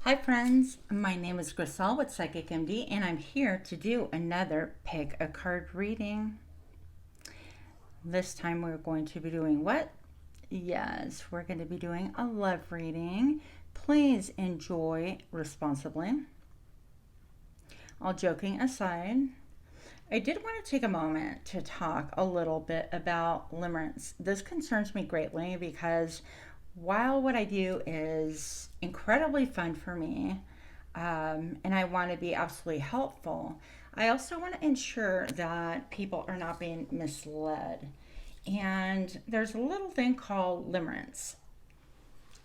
Hi friends, my name is Grisel with Psychic MD and I'm here to do another pick a card reading. This time we're going to be doing what? Yes, we're going to be doing a love reading. Please enjoy responsibly. All joking aside, I did want to take a moment to talk a little bit about limerence. This concerns me greatly because while what I do is incredibly fun for me, and I want to be absolutely helpful, I also want to ensure that people are not being misled. And there's a little thing called limerence.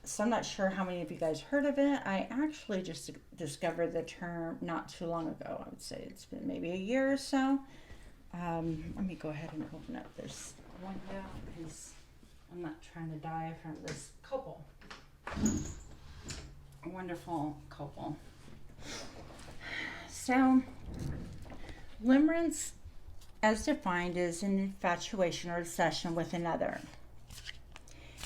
So I'm not sure how many of you guys heard of it. I actually just discovered the term not too long ago. I would say it's been maybe a year or so. Let me go ahead and open up this window because I'm not trying to die in front of this couple. A wonderful couple. So, limerence, as defined, is an infatuation or obsession with another.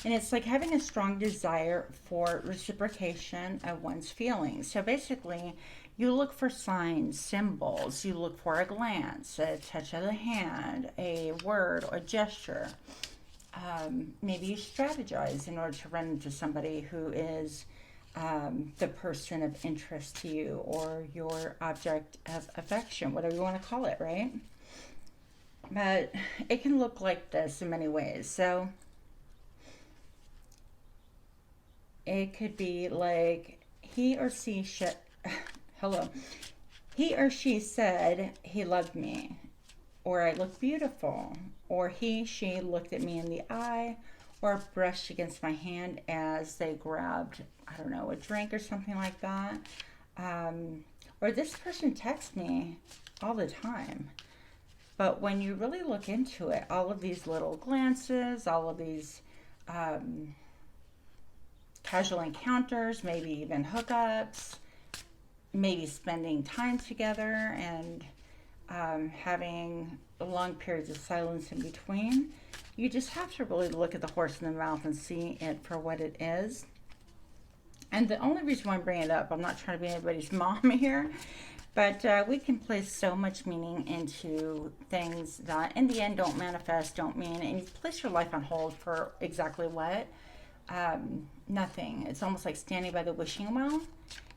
And it's like having a strong desire for reciprocation of one's feelings. So basically, you look for signs, symbols, you look for a glance, a touch of the hand, a word or gesture. Maybe you strategize in order to run into somebody who is the person of interest to you or your object of affection, whatever you want to call it, right? But it can look like this in many ways. So it could be like he or she hello. He or she said he loved me, or I look beautiful, or she looked at me in the eye, or brushed against my hand as they grabbed, I don't know, a drink or something like that. Or this person texts me all the time. But when you really look into it, all of these little glances, all of these casual encounters, maybe even hookups, maybe spending time together and having long periods of silence in between. You just have to really look at the horse in the mouth and see it for what it is. And the only reason why I'm bringing it up, I'm not trying to be anybody's mom here, but we can place so much meaning into things that in the end don't manifest, don't mean, and you place your life on hold for exactly what? Nothing. It's almost like standing by the wishing well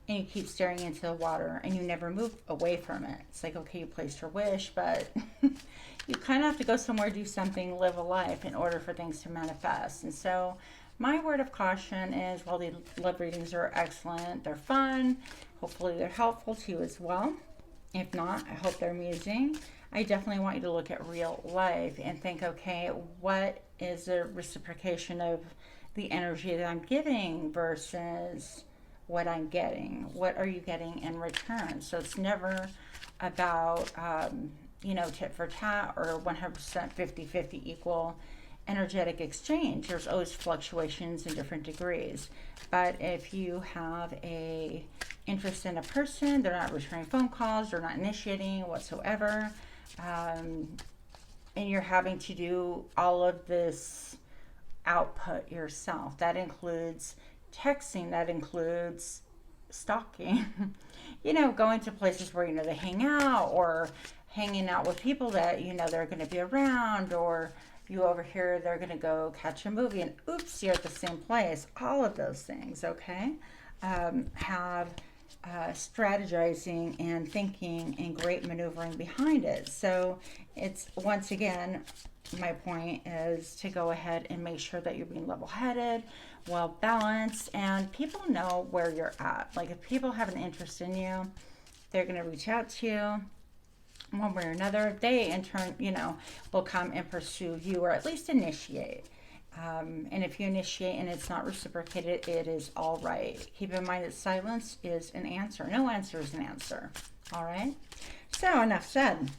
and you keep staring into the water and you never move away from it. It's like, okay, you placed your wish, but you kind of have to go somewhere, do something, live a life in order for things to manifest. And so my word of caution is, while the love readings are excellent, they're fun, hopefully they're helpful to you as well. If not, I hope they're amusing. I definitely want you to look at real life and think, okay, what is the reciprocation of the energy that I'm giving versus what I'm getting? What are you getting in return? So it's never about, tit for tat or 100% 50-50 equal energetic exchange. There's always fluctuations in different degrees. But if you have a interest in a person, they're not returning phone calls, they're not initiating whatsoever, and you're having to do all of this output yourself. That includes texting, that includes stalking, going to places where they hang out, or hanging out with people that they're going to be around, or you overhear they're going to go catch a movie and oops, you're at the same place. All of those things, okay, have strategizing and thinking and great maneuvering behind it. So it's, once again, my point is to go ahead and make sure that you're being level-headed, well balanced, and people know where you're at. Like, if people have an interest in you, they're going to reach out to you one way or another. They in turn, will come and pursue you, or at least initiate. And if you initiate and it's not reciprocated, it is all right. Keep in mind that silence is an answer. No answer is an answer. All right. So enough said.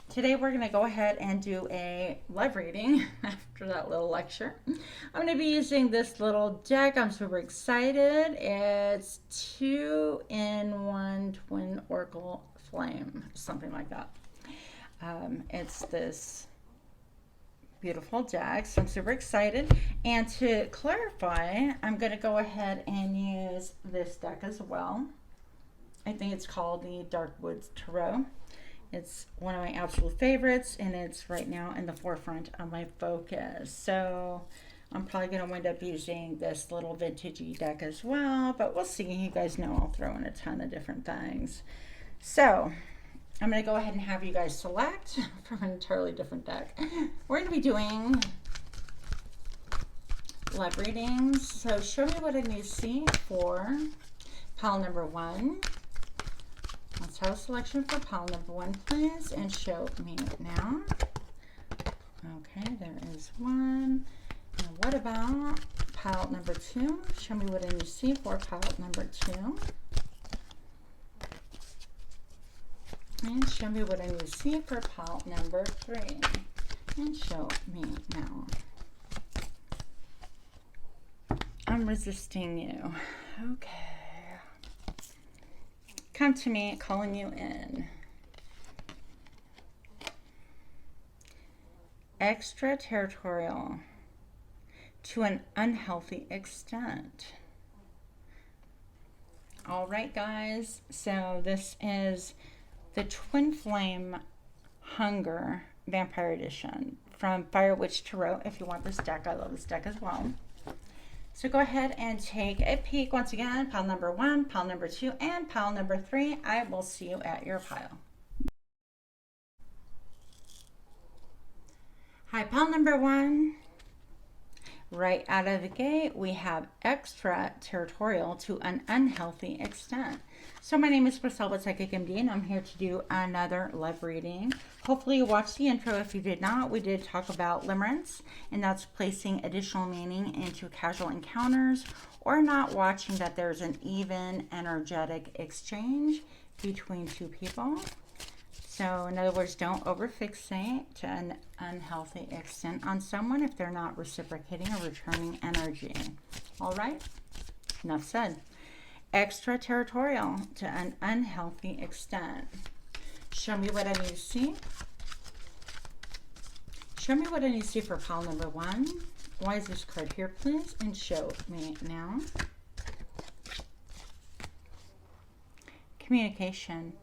Today we're going to go ahead and do a love reading after that little lecture. I'm going to be using this little deck. I'm super excited. It's 2-in-1 Twin Oracle Flame, something like that. It's this beautiful deck. So I'm super excited. And to clarify, I'm going to go ahead and use this deck as well. I think it's called the Dark Woods Tarot. It's one of my absolute favorites, and it's right now in the forefront of my focus. So I'm probably going to wind up using this little vintagey deck as well, but we'll see. You guys know I'll throw in a ton of different things. So I'm going to go ahead and have you guys select from an entirely different deck. We're going to be doing love readings. So show me what I need to see for pile number 1. Let's have a selection for pile number 1, please, and show me now. Okay, there is 1. And what about pile number 2? Show me what I need to see for pile number 2. And show me what I need to see for pile number 3. And show me now. I'm resisting you. Okay. Come to me, calling you in. Extraterritorial to an unhealthy extent. All right, guys. So this is the Twinflame Hunger Vampire Edition from Fire Witch Tarot. If you want this deck, I love this deck as well. So go ahead and take a peek once again. Pile number 1, pile number 2, and pile number 3. I will see you at your pile. Hi, pile number 1. Right out of the gate, we have extraterritorial to an unhealthy extent. So my name is Priscilla with Psychic MD, and I'm here to do another love reading. Hopefully you watched the intro. If you did not, we did talk about limerence, and that's placing additional meaning into casual encounters or not watching that there's an even energetic exchange between two people. So in other words, don't overfixate to an unhealthy extent on someone if they're not reciprocating or returning energy. All right, enough said. Extraterritorial to an unhealthy extent. Show me what I need to see. Show me what I need to see for pile number 1. Why is this card here, please? And show me now. Communication.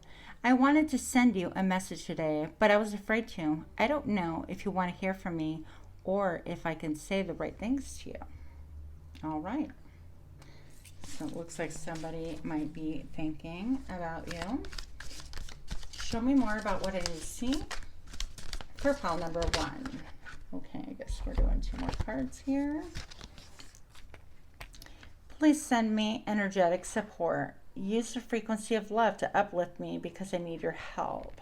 I wanted to send you a message today, but I was afraid to. I don't know if you want to hear from me or if I can say the right things to you. All right. So it looks like somebody might be thinking about you. Show me more about what I need to see for pile number 1. Okay, I guess we're doing 2 more cards here. Please send me energetic support. Use the frequency of love to uplift me because I need your help.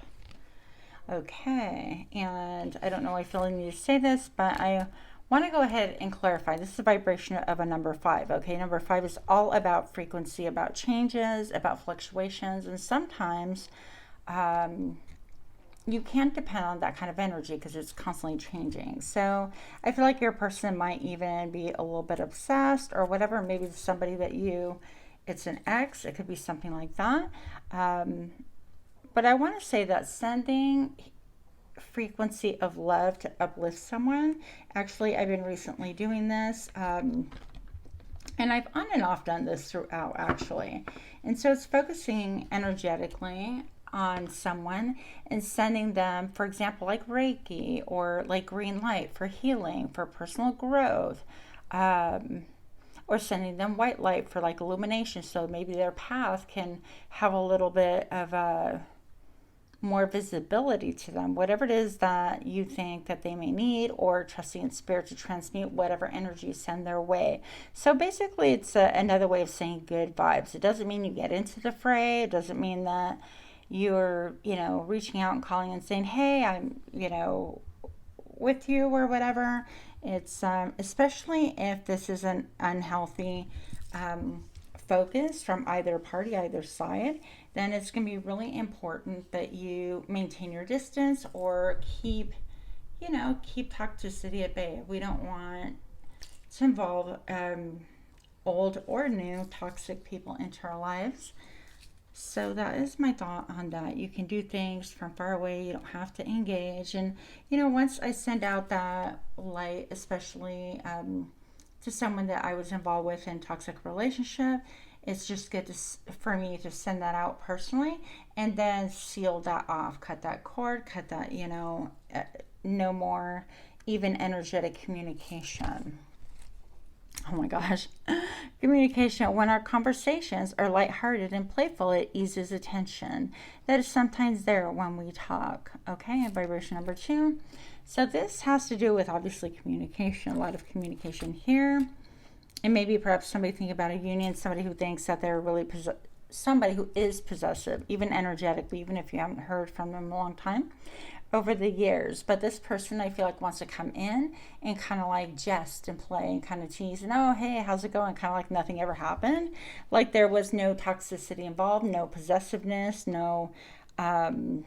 Okay, and I don't know why I feel I need to say this, but I want to go ahead and clarify. This is a vibration of a number 5. Okay, number 5 is all about frequency, about changes, about fluctuations, and sometimes you can't depend on that kind of energy because it's constantly changing. So I feel like your person might even be a little bit obsessed or whatever. Maybe somebody that it's an ex, it could be something like that. But I want to say that sending frequency of love to uplift someone, actually I've been recently doing this, and I've on and off done this throughout actually, and so it's focusing energetically on someone and sending them, for example, like Reiki or like green light for healing, for personal growth, or sending them white light for like illumination, so maybe their path can have a little bit of more visibility to them, whatever it is that you think that they may need, or trusting in spirit to transmute whatever energy you send their way. So basically it's another way of saying good vibes. It doesn't mean you get into the fray. It doesn't mean that you're, reaching out and calling and saying, hey, I'm, with you or whatever. It's especially if this is an unhealthy focus from either party, either side, then it's going to be really important that you maintain your distance or keep toxicity at bay. We don't want to involve old or new toxic people into our lives. So that is my thought on that. You can do things from far away. You don't have to engage. And, you know, once I send out that light, especially to someone that I was involved with in toxic relationship, it's just good for me to send that out personally and then seal that off, cut that cord, cut that, you know, no more even energetic communication. Oh my gosh. Communication. When our conversations are lighthearted and playful, it eases attention. That is sometimes there when we talk. Okay, and vibration number 2. So this has to do with obviously communication. A lot of communication here. And maybe perhaps somebody thinking about a union, somebody who thinks that they're really somebody who is possessive, even energetically, even if you haven't heard from them in a long time over the years. But this person, I feel like, wants to come in and kind of like jest and play and kind of tease and, oh, hey, how's it going? Kind of like nothing ever happened. Like there was no toxicity involved, no possessiveness, no, I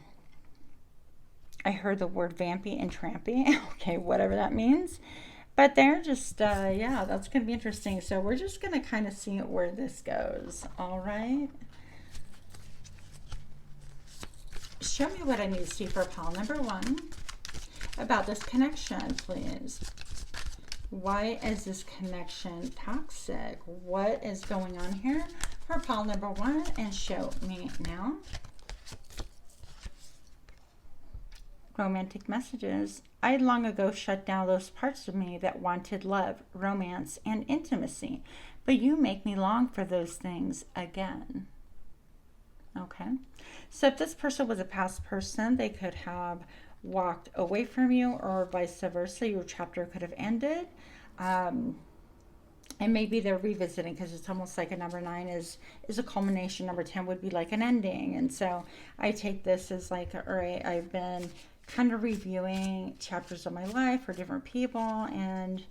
heard the word vampy and trampy. Okay, whatever that means. But they're just, yeah, that's going to be interesting. So we're just going to kind of see where this goes. All right. Show me what I need to see for pile number 1 about this connection, please. Why is this connection toxic? What is going on here for pile number 1? And show me now. Romantic messages. I long ago shut down those parts of me that wanted love, romance, and intimacy, but you make me long for those things again. Okay, so if this person was a past person, they could have walked away from you, or vice versa. Your chapter could have ended, and maybe they're revisiting, because it's almost like a number 9 is a culmination. Number 10 would be like an ending. And so I take this as like, all right, I've been kind of reviewing chapters of my life for different people, and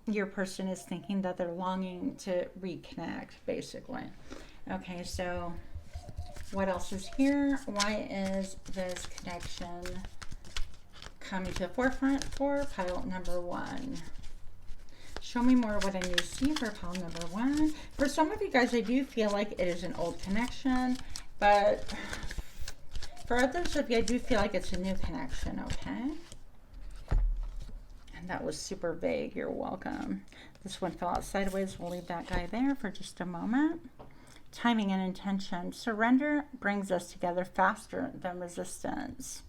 your person is thinking that they're longing to reconnect, basically. Okay, so what else is here? Why is this connection coming to the forefront for pile number 1? Show me more what I need to see for pile number 1. For some of you guys, I do feel like it is an old connection, but for others of you, I do feel like it's a new connection, okay? That was super vague. You're welcome. This one fell out sideways. We'll leave that guy there for just a moment. Timing and intention. Surrender brings us together faster than resistance.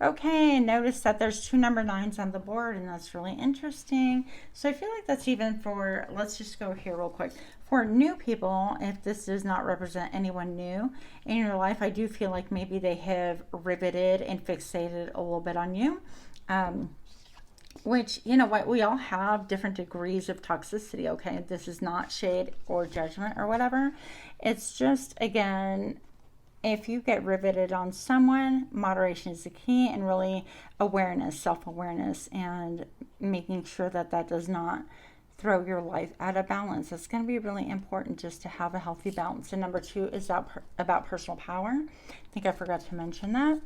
Okay, notice that there's 2 number 9s on the board, and that's really interesting. So I feel like that's even for, let's just go here real quick. For new people, if this does not represent anyone new in your life, I do feel like maybe they have riveted and fixated a little bit on you. Which, you know what, we all have different degrees of toxicity, okay? This is not shade or judgment or whatever. It's just, again, if you get riveted on someone, moderation is the key, and really awareness, self-awareness, and making sure that that does not throw your life out of balance. It's going to be really important just to have a healthy balance. And number 2 is about personal power. I think I forgot to mention that.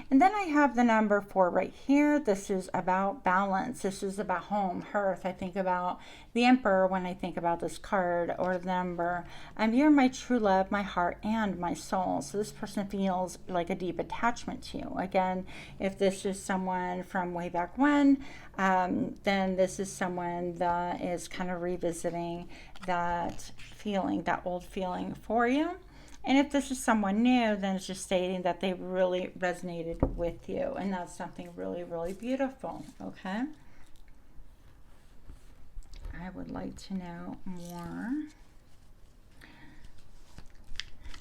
And then I have the number 4 right here. This is about balance. This is about home, hearth. I think about the Emperor when I think about this card, or the number. You're my true love, my heart, and my soul. So this person feels like a deep attachment to you. Again, if this is someone from way back when, then this is someone that is kind of revisiting that feeling, that old feeling for you. And if this is someone new, then it's just stating that they really resonated with you. And that's something really, really beautiful, okay? I would like to know more.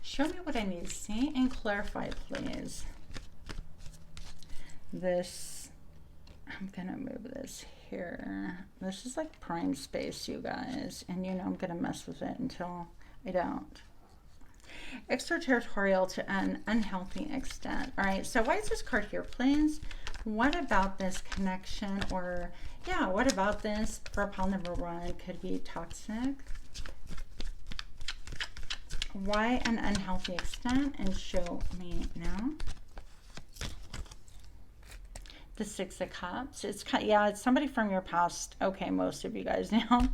Show me what I need to see and clarify, please. This, I'm going to move this here. This is like prime space, you guys. And you know I'm going to mess with it until I don't. Extraterritorial to an unhealthy extent. All right, so why is this card here, please? What about this connection, or yeah, what about this for pile number 1 could be toxic? Why an unhealthy extent? And show me now. The Six of Cups. It's kind, yeah, it's somebody from your past. Okay, most of you guys now.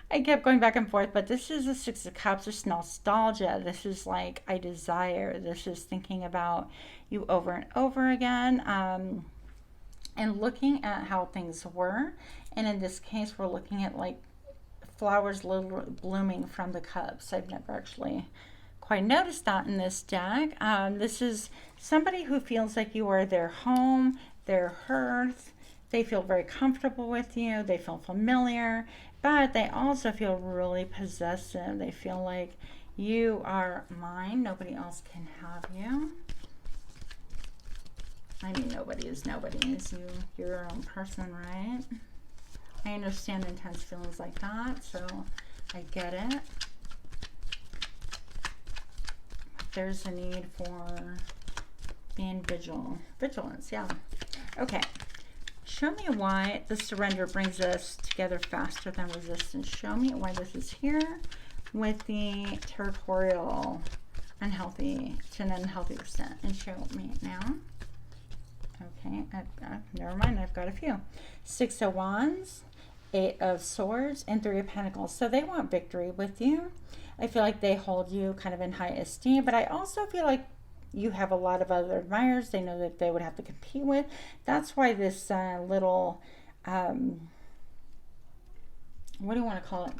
I kept going back and forth, but this is the Six of Cups. It's nostalgia. This is like I desire. This is thinking about you over and over again, and looking at how things were. And in this case, we're looking at like flowers blooming from the cups. I've never actually quite noticed that in this deck. This is somebody who feels like you are their home, their hearth. They feel very comfortable with you. They feel familiar, but they also feel really possessive. They feel like you are mine. Nobody else can have you. I mean, nobody is nobody. Is you. You're your own person, right? I understand intense feelings like that, so I get it. There's a need for being vigilance, yeah. Okay, show me why the surrender brings us together faster than resistance. Show me why this is here with the territorial unhealthy to an unhealthy extent, and show me now. Okay, never mind, I've got a few. Six of Wands, Eight of Swords, and Three of Pentacles. So they want victory with you. I feel like they hold you kind of in high esteem, but I also feel like you have a lot of other admirers they know that they would have to compete with. That's why this little, what do you want to call it?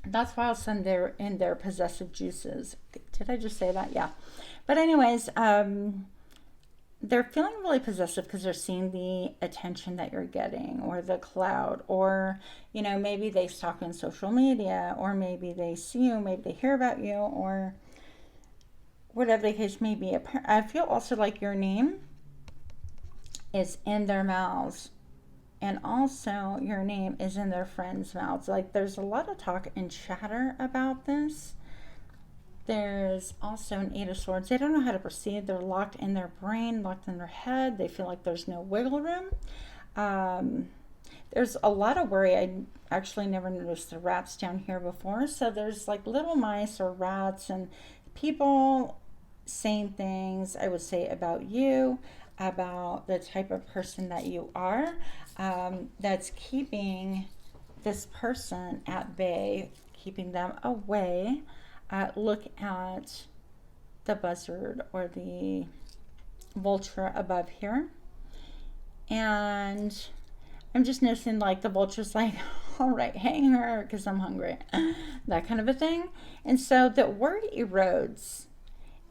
That's why I'll send their in their possessive juices. Did I just say that? Yeah. But anyways, they're feeling really possessive because they're seeing the attention that you're getting, or the clout, or, you know, maybe they stalk you on social media, or maybe they see you, maybe they hear about you, or whatever the case may be. I feel also like your name is in their mouths, and also your name is in their friends' mouths. Like there's a lot of talk and chatter about this. There's also an Eight of Swords. They don't know how to proceed. They're locked in their brain, locked in their head. They feel like there's no wiggle room. There's a lot of worry. I actually never noticed the rats down here before. So there's like little mice or rats and people saying things, I would say, about you, about the type of person that you are, that's keeping this person at bay, keeping them away. Look at the buzzard or the vulture above here. And I'm just noticing like the vulture's like, all right, hang her because I'm hungry. That kind of a thing. And so the word erodes.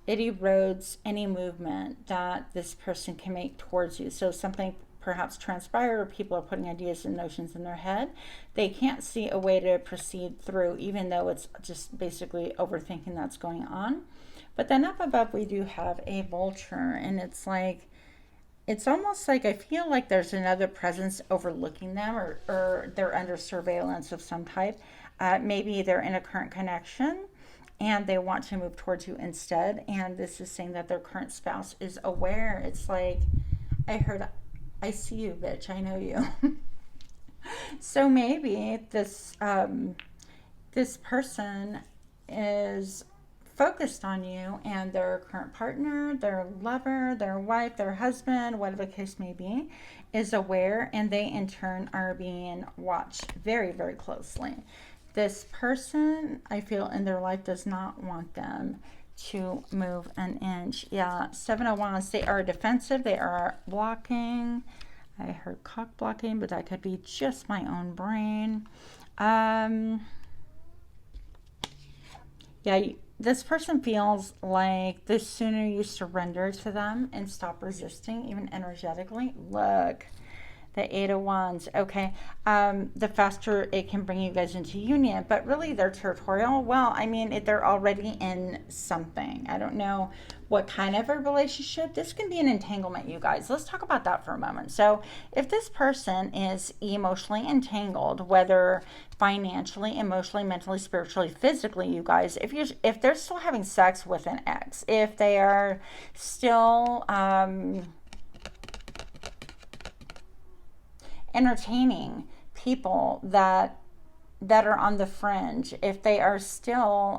It erodes any movement that this person can make towards you. So something perhaps transpired, or people are putting ideas and notions in their head. They can't see a way to proceed through, even though it's just basically overthinking that's going on. But then up above we do have a vulture, and it's like, it's almost like I feel like there's another presence overlooking them, or they're under surveillance of some type. Maybe they're in a current connection and they want to move towards you instead. And this is saying that their current spouse is aware. It's like, I see you, bitch. I know you. So maybe this this person is focused on you, and their current partner, their lover, their wife, their husband, whatever the case may be, is aware, and they in turn are being watched very, very closely. This person, I feel, in their life does not want them to move an inch. Yeah, Seven of Wands, they are defensive, they are blocking. I heard cock blocking, but that could be just my own brain. Yeah, this person feels like the sooner you surrender to them and stop resisting, even energetically. Look, the Eight of Wands. Okay, the faster it can bring you guys into union. But really, they're territorial. Well, I mean, they're already in something. I don't know what kind of a relationship. This can be an entanglement, you guys. Let's talk about that for a moment. So if this person is emotionally entangled, whether financially, emotionally, mentally, spiritually, physically, you guys, if they're still having sex with an ex, if they are still entertaining people that are on the fringe, if they are still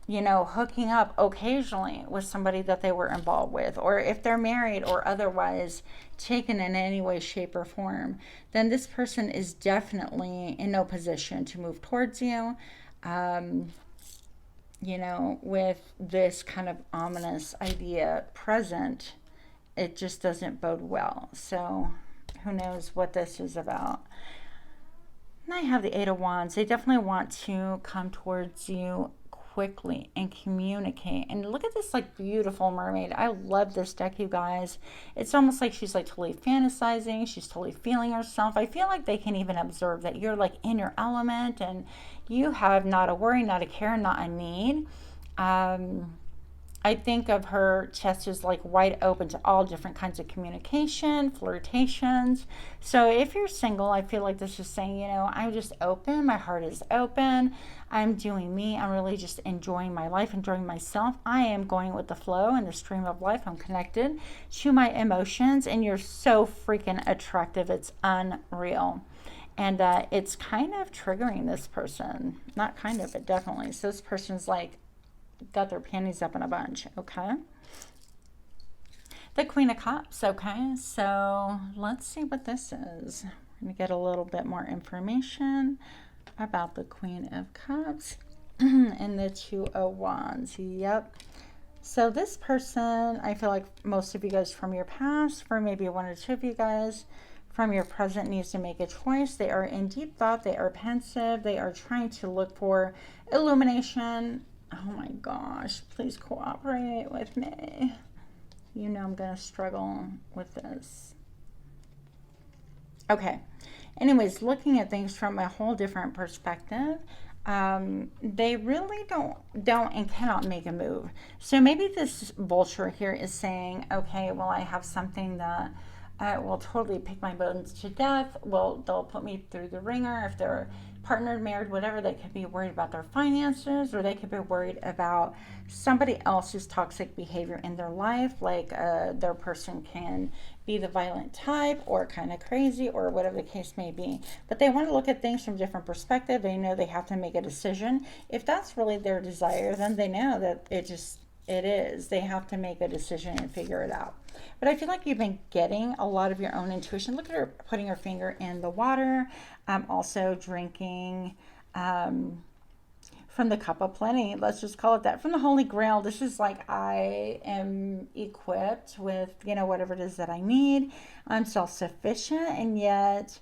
you know, hooking up occasionally with somebody that they were involved with, or if they're married or otherwise taken in any way, shape, or form, then this person is definitely in no position to move towards you. You know, with this kind of ominous idea present, it just doesn't bode well. So who knows what this is about. And I have the Eight of Wands. They definitely want to come towards you quickly and communicate. And look at this like beautiful mermaid. I love this deck, you guys. It's almost like she's like totally fantasizing. She's totally feeling herself. I feel like they can even observe that you're like in your element and you have not a worry, not a care, not a need. I think of her chest as like wide open to all different kinds of communication, flirtations. So if you're single, I feel like this is saying, you know, I'm just open. My heart is open. I'm doing me. I'm really just enjoying my life, enjoying myself. I am going with the flow and the stream of life. I'm connected to my emotions, and you're so freaking attractive. It's unreal. And it's kind of triggering this person. Not kind of, but definitely. So this person's like, got their panties up in a bunch. Okay, the Queen of Cups. Okay, so let's see what this is. We're gonna get a little bit more information about the Queen of Cups and the Two of Wands. Yep. So this person, I feel like most of you guys from your past, for maybe one or two of you guys from your present, needs to make a choice. They are in deep thought. They are pensive. They are trying to look for illumination. Oh my gosh, please cooperate with me. You know I'm going to struggle with this. Okay. Anyways, looking at things from a whole different perspective, they really don't and cannot make a move. So maybe this vulture here is saying, okay, well, I have something that will totally pick my bones to death. Well, they'll put me through the ringer. If they're partnered, married, whatever, they could be worried about their finances, or they could be worried about somebody else's toxic behavior in their life. Like their person can be the violent type or kind of crazy or whatever the case may be. But they want to look at things from a different perspective. They know they have to make a decision. If that's really their desire, then they know that it is. They have to make a decision and figure it out. But I feel like you've been getting a lot of your own intuition. Look at her putting her finger in the water. Also drinking from the cup of plenty. Let's just call it that. From the Holy Grail. This is like, I am equipped with, you know, whatever it is that I need. I'm self-sufficient, and yet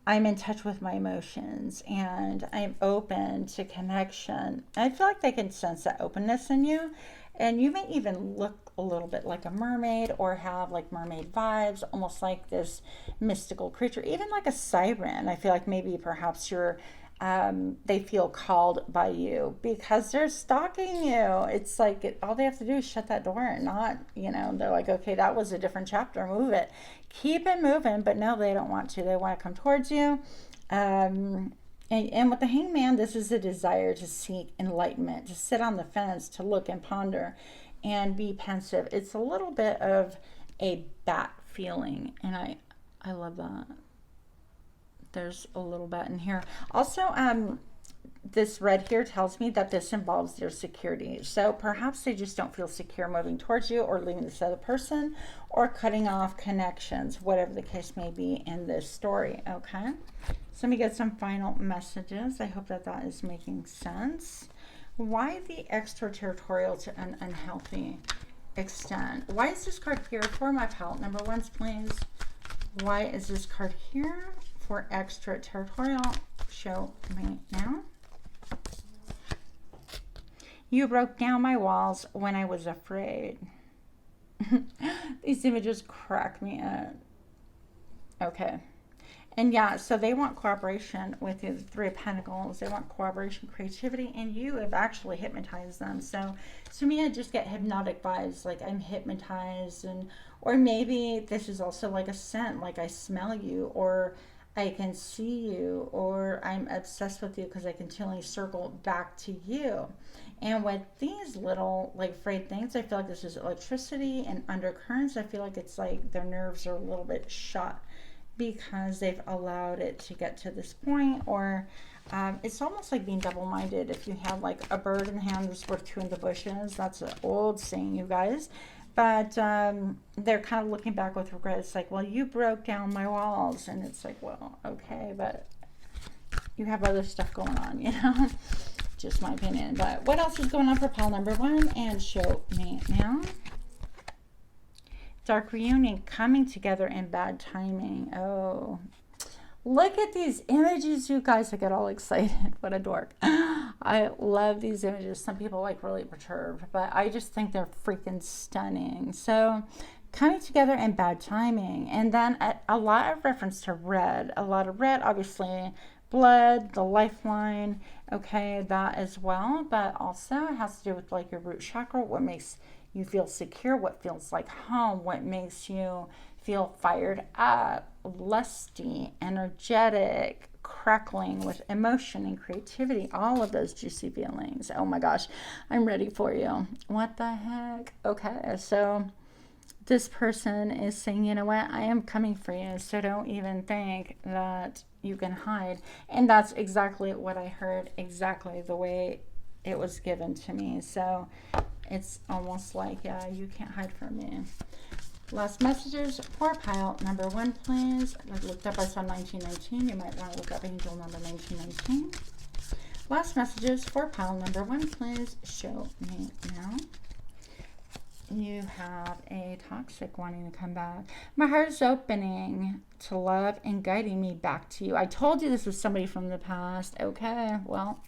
I'm in touch with my emotions, and I'm open to connection. I feel like they can sense that openness in you. And you may even look a little bit like a mermaid or have like mermaid vibes, almost like this mystical creature, even like a siren. I feel like maybe perhaps they feel called by you because they're stalking you. It's like all they have to do is shut that door and not, you know, they're like, okay, that was a different chapter, move it. Keep it moving, but no, they don't want to. They want to come towards you. And with the Hangman, this is a desire to seek enlightenment, to sit on the fence, to look and ponder and be pensive. It's a little bit of a bat feeling, and I love that. There's a little bat in here. Also, this red here tells me that this involves their security. So perhaps they just don't feel secure moving towards you or leaving this other person or cutting off connections, whatever the case may be in this story, okay? So let me get some final messages. I hope that that is making sense. Why the extraterritorial to an unhealthy extent? Why is this card here for my palette number ones, please? Why is this card here for extraterritorial? Show me now. You broke down my walls when I was afraid. These images crack me up. Okay. And yeah, so they want cooperation with you, the Three of Pentacles. They want cooperation, creativity, and you have actually hypnotized them. So to me, I just get hypnotic vibes, like I'm hypnotized, or maybe this is also like a scent, like I smell you, or I can see you, or I'm obsessed with you because I continually circle back to you. And with these little like frayed things, I feel like this is electricity and undercurrents. I feel like it's like their nerves are a little bit shot because they've allowed it to get to this point, or It's almost like being double-minded. If you have like a bird in hand that's worth two in the bushes, that's an old saying, you guys. But they're kind of looking back with regret. It's like, well, you broke down my walls. And it's like, well, okay, but you have other stuff going on, you know? Just my opinion. But what else is going on for pile number 1? And show me now. Dark reunion, coming together in bad timing. Oh, look at these images, you guys. I get all excited. What a dork. I love these images. Some people like really perturbed, but I just think they're freaking stunning. So coming together in bad timing. And then a lot of reference to red. A lot of red, obviously. Blood, the lifeline. Okay, that as well. But also it has to do with like your root chakra. What makes you feel secure, what feels like home, what makes you feel fired up, lusty, energetic, crackling with emotion and creativity, all of those juicy feelings. Oh my gosh, I'm ready for you. What the heck? Okay, so this person is saying, you know what, I am coming for you, so don't even think that you can hide. And that's exactly what I heard, exactly the way it was given to me. So it's almost like, yeah, you can't hide from me. Last messages for pile number 1, please. I looked up, I saw 1919. You might want to look up angel number 1919. Last messages for pile number 1, please. Show me now. You have a toxic wanting to come back. My heart is opening to love and guiding me back to you. I told you this was somebody from the past. Okay, well,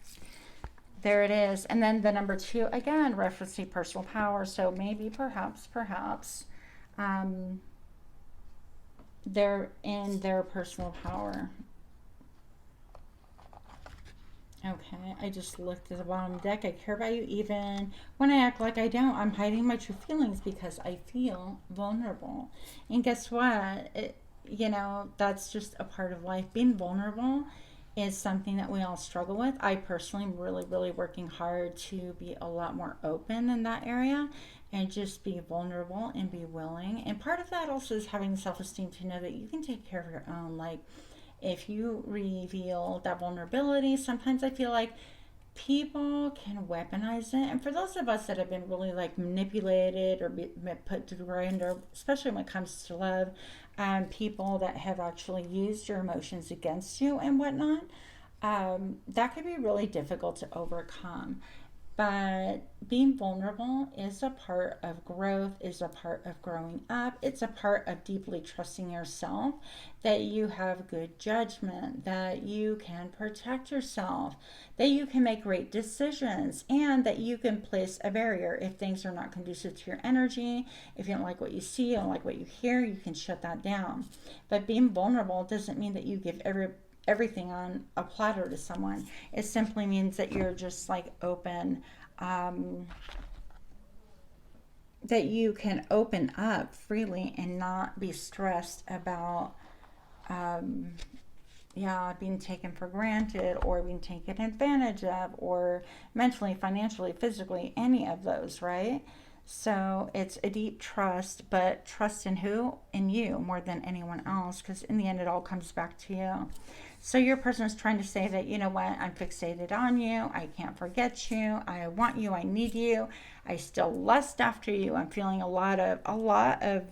there it is. And then the number 2, again, referencing personal power. So maybe, perhaps, they're in their personal power. Okay, I just looked at the bottom deck. I care about you even when I act like I don't. I'm hiding my true feelings because I feel vulnerable. And guess what? You know, that's just a part of life. Being vulnerable is something that we all struggle with. I personally am really, really working hard to be a lot more open in that area and just be vulnerable and be willing. And part of that also is having self-esteem to know that you can take care of your own. Like, if you reveal that vulnerability, sometimes I feel like people can weaponize it. And for those of us that have been really like manipulated or put to the ground, or especially when it comes to love, people that have actually used your emotions against you and whatnot, that could be really difficult to overcome. But being vulnerable is a part of growth, is a part of growing up. It's a part of deeply trusting yourself, that you have good judgment, that you can protect yourself, that you can make great decisions, and that you can place a barrier if things are not conducive to your energy. If you don't like what you see, you don't like what you hear, you can shut that down. But being vulnerable doesn't mean that you give everything on a platter to someone. It simply means that you're just like open, that you can open up freely and not be stressed about being taken for granted or being taken advantage of, or mentally, financially, physically, any of those, right? So it's a deep trust, but trust in who? In you more than anyone else, because in the end it all comes back to you. So your person is trying to say that, you know what, I'm fixated on you, I can't forget you, I want you, I need you, I still lust after you. I'm feeling a lot of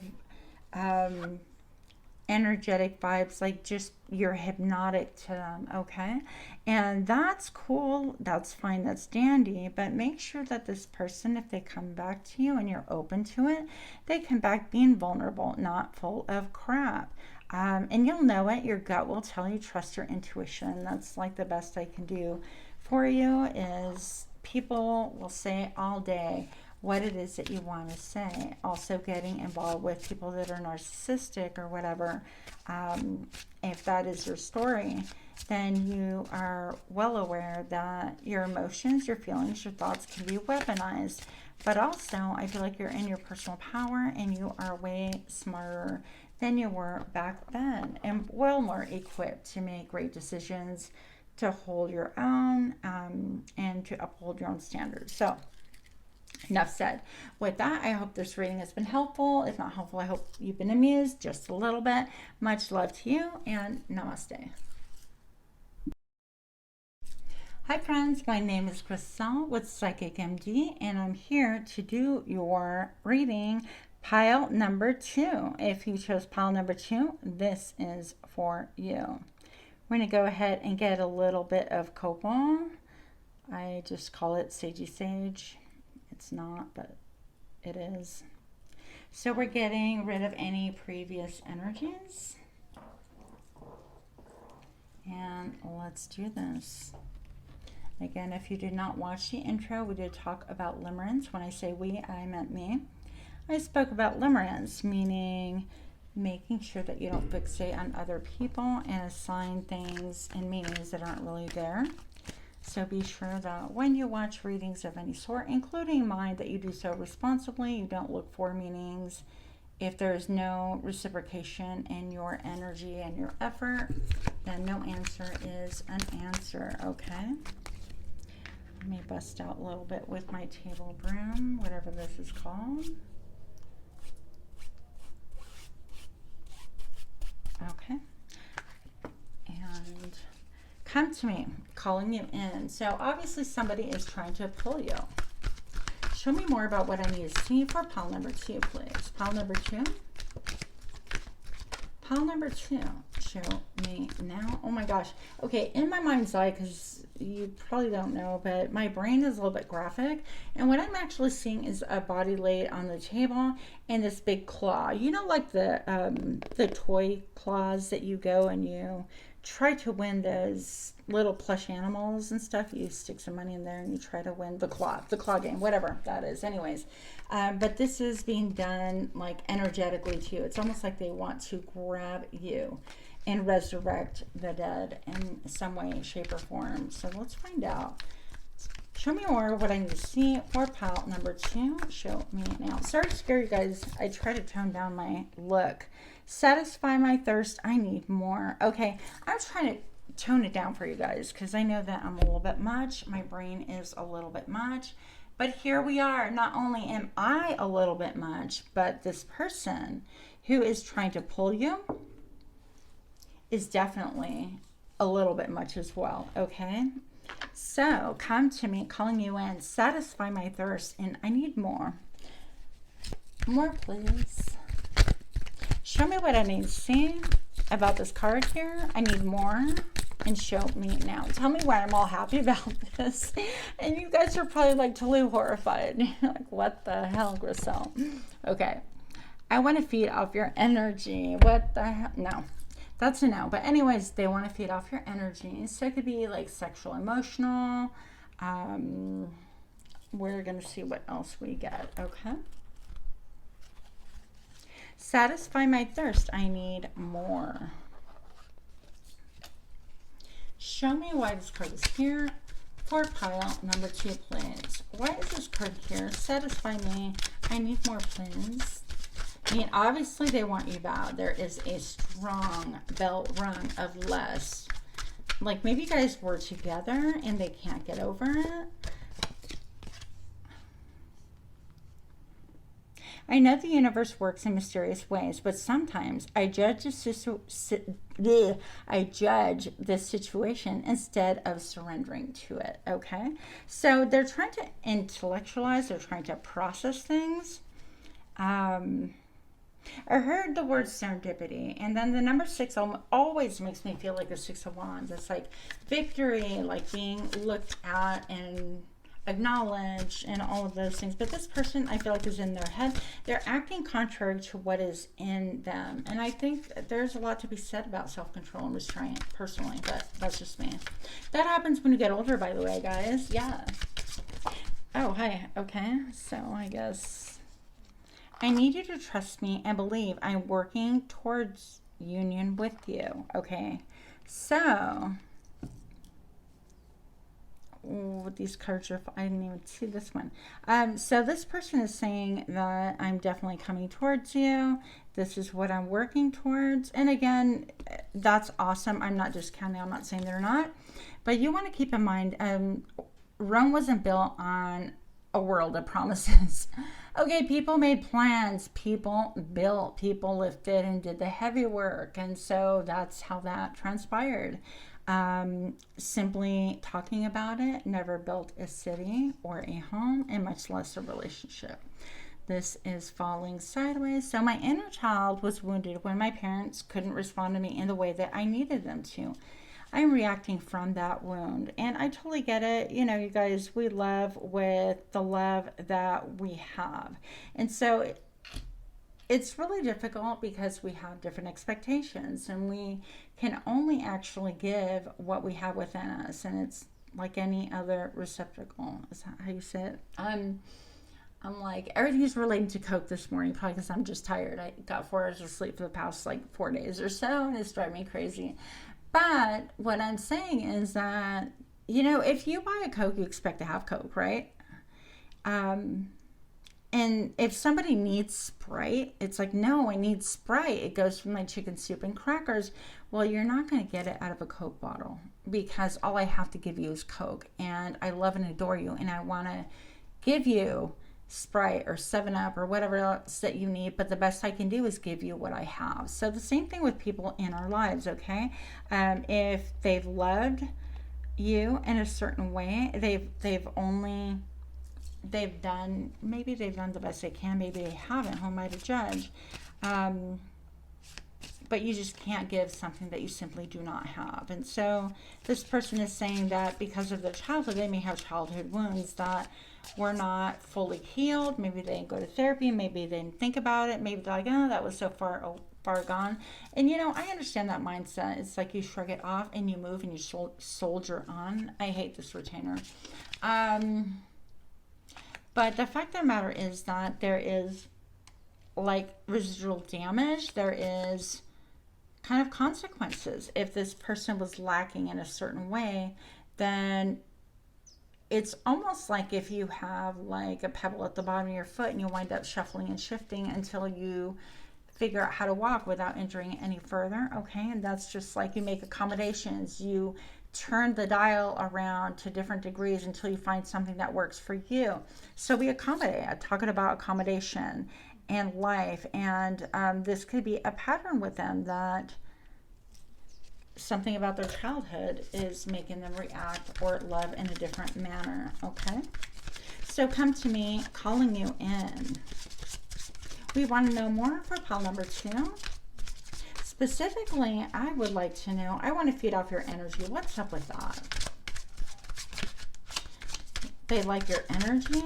energetic vibes, like just you're hypnotic to them, okay? And that's cool, that's fine, that's dandy, but make sure that this person, if they come back to you and you're open to it, they come back being vulnerable, not full of crap. And you'll know it. Your gut will tell you. Trust your intuition. That's like the best I can do for you. Is people will say all day what it is that you want to say. Also getting involved with people that are narcissistic or whatever. If that is your story, then you are well aware that your emotions, your feelings, your thoughts can be weaponized. But also, I feel like you're in your personal power and you are way smarter than you were back then, and well more equipped to make great decisions, to hold your own, and to uphold your own standards. So enough said. With that, I hope this reading has been helpful. If not helpful, I hope you've been amused just a little bit. Much love to you, and namaste. Hi friends, my name is Crystal with Psychic MD, and I'm here to do your reading pile number 2. If you chose pile number 2, this is for you. We're going to go ahead and get a little bit of copal. I just call it sagey sage. It's not, but it is. So we're getting rid of any previous energies. And let's do this. Again, if you did not watch the intro, we did talk about limerence. When I say we, I meant me. I spoke about limerence, meaning making sure that you don't fixate on other people and assign things and meanings that aren't really there. So be sure that when you watch readings of any sort, including mine, that you do so responsibly. You don't look for meanings. If there's no reciprocation in your energy and your effort, then no answer is an answer, okay? Let me bust out a little bit with my table broom, whatever this is called. Okay. And come to me, calling you in. So obviously somebody is trying to pull you. Show me more about what I need to see for pile number 2, please. Pile number 2. Pile number 2. Show me now. Oh my gosh. Okay, in my mind's eye, because you probably don't know, but my brain is a little bit graphic. And what I'm actually seeing is a body laid on the table and this big claw. You know, like the toy claws that you go and you try to win those little plush animals and stuff. You stick some money in there and you try to win the claw game, whatever that is. Anyways, but this is being done like energetically too. It's almost like they want to grab you and resurrect the dead in some way, shape, or form. So let's find out. Show me more of what I need to see for pile number 2. Show me now. Sorry to scare you guys. I try to tone down my look. Satisfy my thirst. I need more. Okay, I'm trying to tone it down for you guys because I know that I'm a little bit much. My brain is a little bit much. But here we are. Not only am I a little bit much, but this person who is trying to pull you is definitely a little bit much as well, okay? So come to me, calling you in. Satisfy my thirst, and I need more. More, please. Show me what I need to see about this card here. I need more, and show me now. Tell me why I'm all happy about this. And you guys are probably like totally horrified. Like, what the hell, Griselle? Okay. I want to feed off your energy. What the hell? No. That's a no. But anyways, they want to feed off your energy. So it could be like sexual, emotional. We're going to see what else we get. Okay. Satisfy my thirst. I need more. Show me why this card is here for pile number 2, please. Why is this card here? Satisfy me. I need more, please. I mean, obviously they want you bowed. There is a strong bell rung of less. Like maybe you guys were together and they can't get over it. I know the universe works in mysterious ways, but sometimes I judge the situation instead of surrendering to it, okay? So they're trying to intellectualize, they're trying to process things. I heard the word serendipity, and then the number 6 always makes me feel like the 6 of Wands. It's like victory, like being looked at and acknowledged and all of those things. But this person, I feel like, is in their head. They're acting contrary to what is in them. And I think there's a lot to be said about self-control and restraint, personally, but that's just me. That happens when you get older, by the way, guys. Yeah. Oh, hi. Okay. So I guess I need you to trust me and believe I'm working towards union with you. Okay. So these cards are, I didn't even see this one. So this person is saying that I'm definitely coming towards you. This is what I'm working towards. And again, that's awesome. I'm not discounting. I'm not saying they're not. But you want to keep in mind, Rome wasn't built on a world of promises. Okay, people made plans, people built, people lifted and did the heavy work. And so that's how that transpired. Simply talking about it never built a city or a home, and much less a relationship. This is falling sideways. So my inner child was wounded when my parents couldn't respond to me in the way that I needed them to. I'm reacting from that wound, and I totally get it. You know, you guys, we love with the love that we have. And so it's really difficult because we have different expectations, and we can only actually give what we have within us. And it's like any other receptacle. Is that how you say it? I'm like, everything's related to Coke this morning, probably because I'm just tired. I got 4 hours of sleep for the past like 4 days or so, and it's driving me crazy. But what I'm saying is that, you know, if you buy a Coke, you expect to have Coke, right? And if somebody needs Sprite, it's like, no, I need Sprite. It goes from my chicken soup and crackers. Well, you're not going to get it out of a Coke bottle, because all I have to give you is Coke. And I love and adore you, and I want to give you Sprite or 7-Up or whatever else that you need, but the best I can do is give you what I have. So the same thing with people in our lives, okay? If they've loved you in a certain way, they've done the best they can, maybe they haven't, who am I to judge? But you just can't give something that you simply do not have. And so this person is saying that because of their childhood, they may have childhood wounds that were not fully healed. Maybe they didn't go to therapy. Maybe they didn't think about it. Maybe they're like, oh, that was so far gone. And, you know, I understand that mindset. It's like you shrug it off and you move and you soldier on. I hate this retainer. But the fact of the matter is that there is like residual damage. There is kind of consequences. If this person was lacking in a certain way, then it's almost like if you have like a pebble at the bottom of your foot and you wind up shuffling and shifting until you figure out how to walk without injuring it any further. Okay, and that's just like you make accommodations. You turn the dial around to different degrees until you find something that works for you. So we accommodate. I'm talking about accommodation and life, and this could be a pattern with them that something about their childhood is making them react or love in a different manner. Okay, so come to me, calling you in. We want to know more for pile number 2. Specifically, I would like to know, I want to feed off your energy. What's up with that? They like your energy,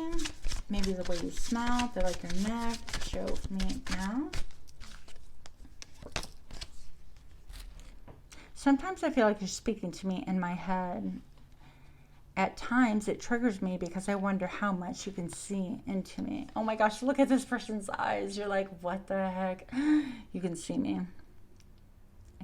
maybe the way you smell. They like your neck. Show me now. Sometimes I feel like you're speaking to me in my head. At times it triggers me because I wonder how much you can see into me. Oh my gosh, look at this person's eyes. You're like, what the heck? You can see me.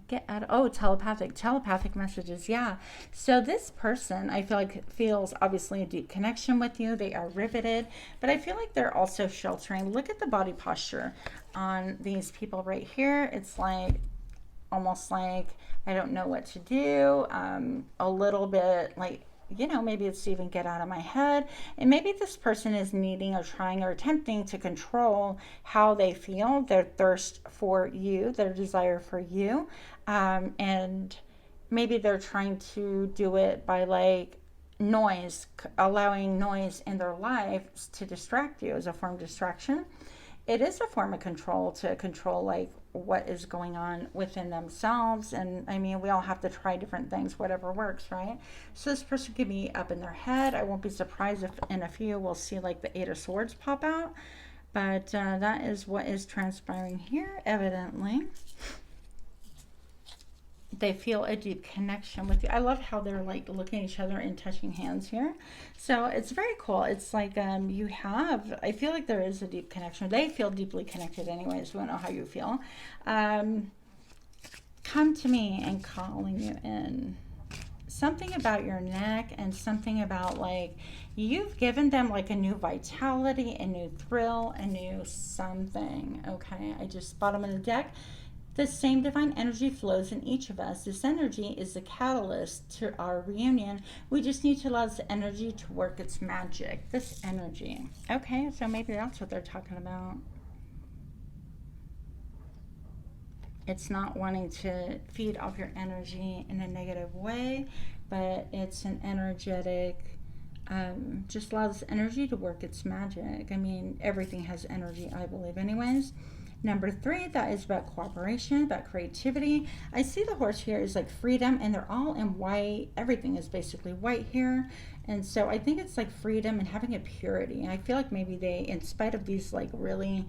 Get out of, oh, telepathic messages. Yeah. So this person, I feel like, feels obviously a deep connection with you. They are riveted, but I feel like they're also sheltering. Look at the body posture on these people right here. It's like almost like I don't know what to do. A little bit like, you know, maybe it's to even get out of my head. And maybe this person is needing or trying or attempting to control how they feel, their thirst for you, their desire for you. And maybe they're trying to do it by like noise, allowing noise in their life to distract you as a form of distraction. It is a form of control, to control like what is going on within themselves. And I mean, we all have to try different things, whatever works, right? So this person could be up in their head. I won't be surprised if in a few we'll see like the 8 of Swords pop out. But that is what is transpiring here, evidently. They feel a deep connection with you. I love how they're like looking at each other and touching hands here. So it's very cool. It's like you have, I feel like there is a deep connection. They feel deeply connected anyways. We don't know how you feel. Come to me and calling you in. Something about your neck and something about like you've given them like a new vitality, a new thrill, a new something. Okay, I just bottom of the deck. The same divine energy flows in each of us. This energy is the catalyst to our reunion. We just need to allow this energy to work its magic. This energy. Okay, so maybe that's what they're talking about. It's not wanting to feed off your energy in a negative way, but it's an energetic, just allows energy to work its magic. I mean, everything has energy, I believe, anyways. Number 3, that is about cooperation, about creativity. I see the horse here is like freedom, and they're all in white. Everything is basically white here. And so I think it's like freedom and having a purity. And I feel like maybe they, in spite of these like really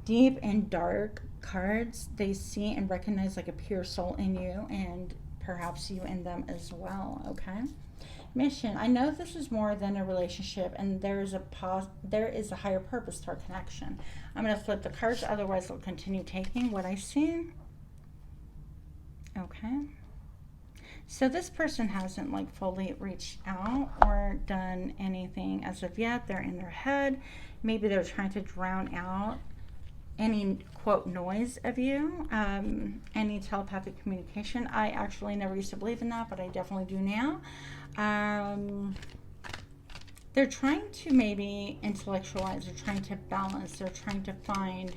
deep and dark cards, they see and recognize like a pure soul in you, and perhaps you in them as well. Okay. Mission. I know this is more than a relationship, and there is a higher purpose to our connection. I'm going to flip the cards, otherwise I'll continue taking what I see. Okay. So this person hasn't like fully reached out or done anything as of yet. They're in their head. Maybe they're trying to drown out any quote noise of you, any telepathic communication. I actually never used to believe in that, but I definitely do now. They're trying to maybe intellectualize, they're trying to balance, they're trying to find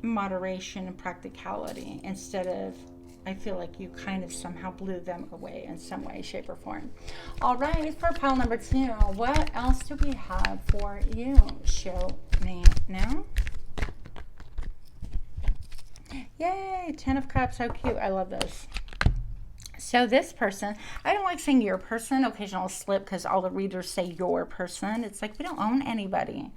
moderation and practicality, instead of, I feel like you kind of somehow blew them away in some way, shape, or form. All right, for pile number 2, what else do we have for you? Show me now. Yay, 10 of Cups, how cute. I love this. So this person, I don't like saying your person. Occasionally I'll slip because all the readers say your person. It's like we don't own anybody.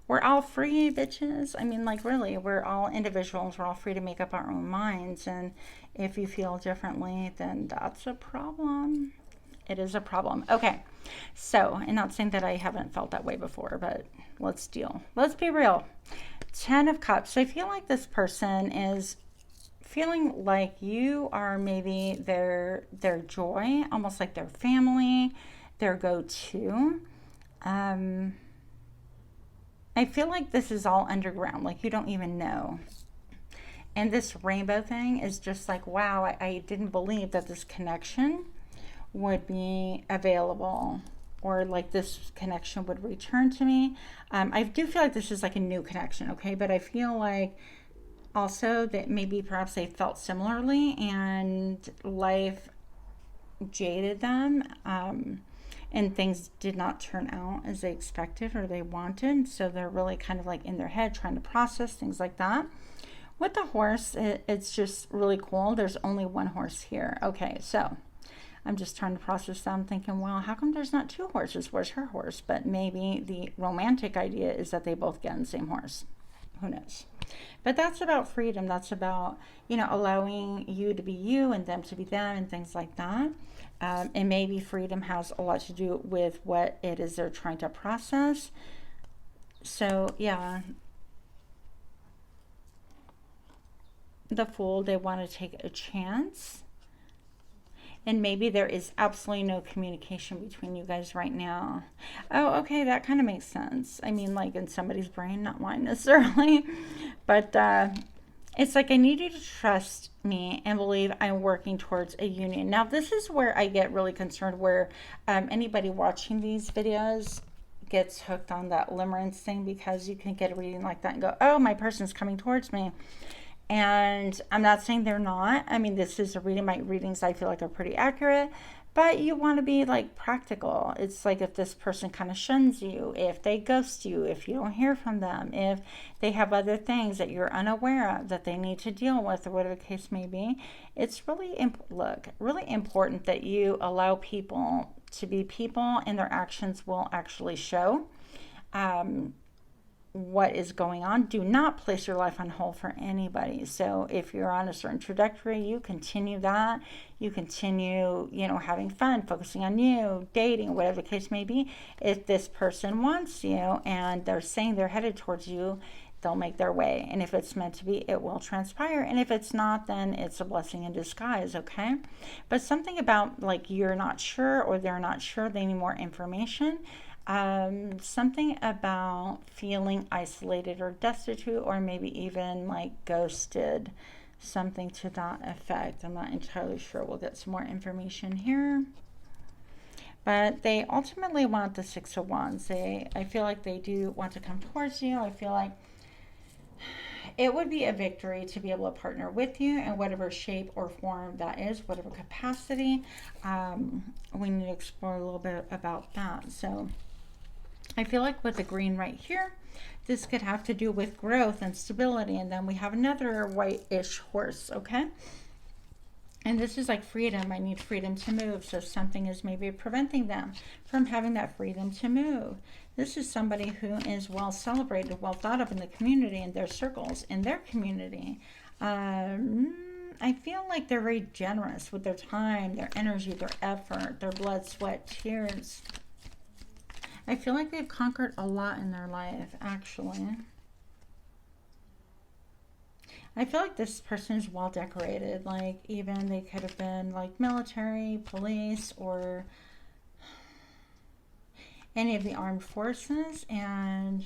We're all free, bitches. I mean, like, really, we're all individuals. We're all free to make up our own minds. And if you feel differently, then that's a problem. It is a problem. Okay. So, and not saying that I haven't felt that way before, but let's deal. Let's be real. 10 of Cups. So I feel like this person is feeling like you are maybe their joy, almost like their family, their go-to. I feel like this is all underground, like you don't even know. And this rainbow thing is just like, wow, I didn't believe that this connection would be available, or like this connection would return to me. I do feel like this is like a new connection, okay? But I feel like also that maybe perhaps they felt similarly and life jaded them. And things did not turn out as they expected or they wanted. So they're really kind of like in their head trying to process things like that. With the horse, it's just really cool. There's only one horse here. Okay, so I'm just trying to process that. I'm thinking, well, how come there's not 2 horses? Where's her horse? But maybe the romantic idea is that they both get on the same horse. Who knows? But that's about freedom. That's about, you know, allowing you to be you and them to be them and things like that. And maybe freedom has a lot to do with what it is they're trying to process. So, yeah. The Fool, they want to take a chance. And maybe there is absolutely no communication between you guys right now. Oh, okay, that kind of makes sense. I mean, like in somebody's brain, not mine necessarily. But it's like, I need you to trust me and believe I'm working towards a union. Now, this is where I get really concerned, where anybody watching these videos gets hooked on that limerence thing, because you can get a reading like that and go, oh, my person's coming towards me. And I'm not saying they're not. I mean, this is a reading. My readings, I feel like, are pretty accurate. But you want to be, like, practical. It's like if this person kind of shuns you, if they ghost you, if you don't hear from them, if they have other things that you're unaware of that they need to deal with, or whatever the case may be. It's really, really important that you allow people to be people, and their actions will actually show what is going on. Do not place your life on hold for anybody. So if you're on a certain trajectory, you continue that. You continue, you know, having fun, focusing on you, dating, whatever the case may be. If this person wants you and they're saying they're headed towards you, they'll make their way. And if it's meant to be, it will transpire. And if it's not, then it's a blessing in disguise, okay? But something about, like, you're not sure, or they're not sure, they need more information. Something about feeling isolated or destitute, or maybe even like ghosted, something to that effect. I'm not entirely sure. We'll get some more information here. But they ultimately want the 6 of Wands. I feel like they do want to come towards you. I feel like It would be a victory to be able to partner with you in whatever shape or form that is, whatever capacity. We need to explore a little bit about that. So I feel like with the green right here, this could have to do with growth and stability. And then we have another white-ish horse, okay? And this is like freedom. I need freedom to move. So something is maybe preventing them from having that freedom to move. This is somebody who is well celebrated, well thought of in the community, in their circles, in their community. I feel like they're very generous with their time, their energy, their effort, their blood, sweat, tears. I feel like they've conquered a lot in their life, actually. I feel like this person is well decorated. Like, even they could have been like military, police, or any of the armed forces, and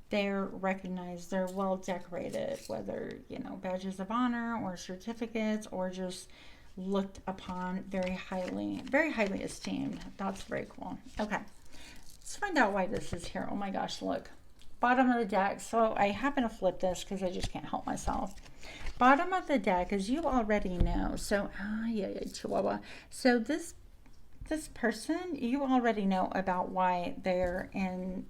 they're recognized, they're well decorated, whether, you know, badges of honor or certificates, or just looked upon very highly esteemed. That's very cool. Okay, let's find out why this is here. Oh my gosh, look. Bottom of the deck. So I happen to flip this because I just can't help myself. Bottom of the deck, as you already know. So, Chihuahua. So this person, you already know about why they're in,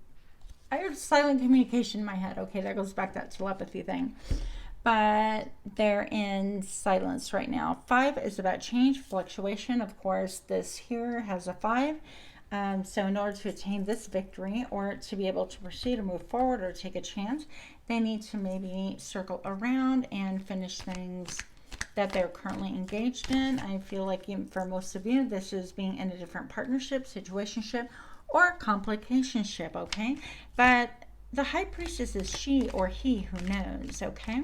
I heard silent communication in my head. Okay, that goes back to that telepathy thing. But they're in silence right now. 5 is about change, fluctuation. Of course, this here has a 5. So in order to attain this victory, or to be able to proceed or move forward or take a chance, they need to maybe circle around and finish things that they're currently engaged in. I feel like for most of you, this is being in a different partnership, situationship, or complicationship, okay? But the High Priestess is she or he who knows, okay?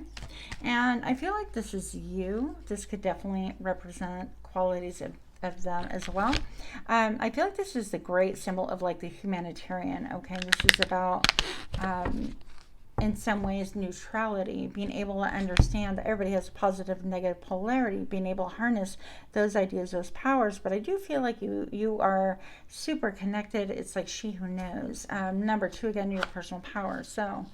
And I feel like this is you. This could definitely represent qualities of them as well. I feel like this is the great symbol of like the humanitarian, okay? This is about in some ways neutrality, being able to understand that everybody has a positive and negative polarity, being able to harness those ideas, those powers. But I do feel like you are super connected. It's like she who knows. Number 2, again, your personal power. So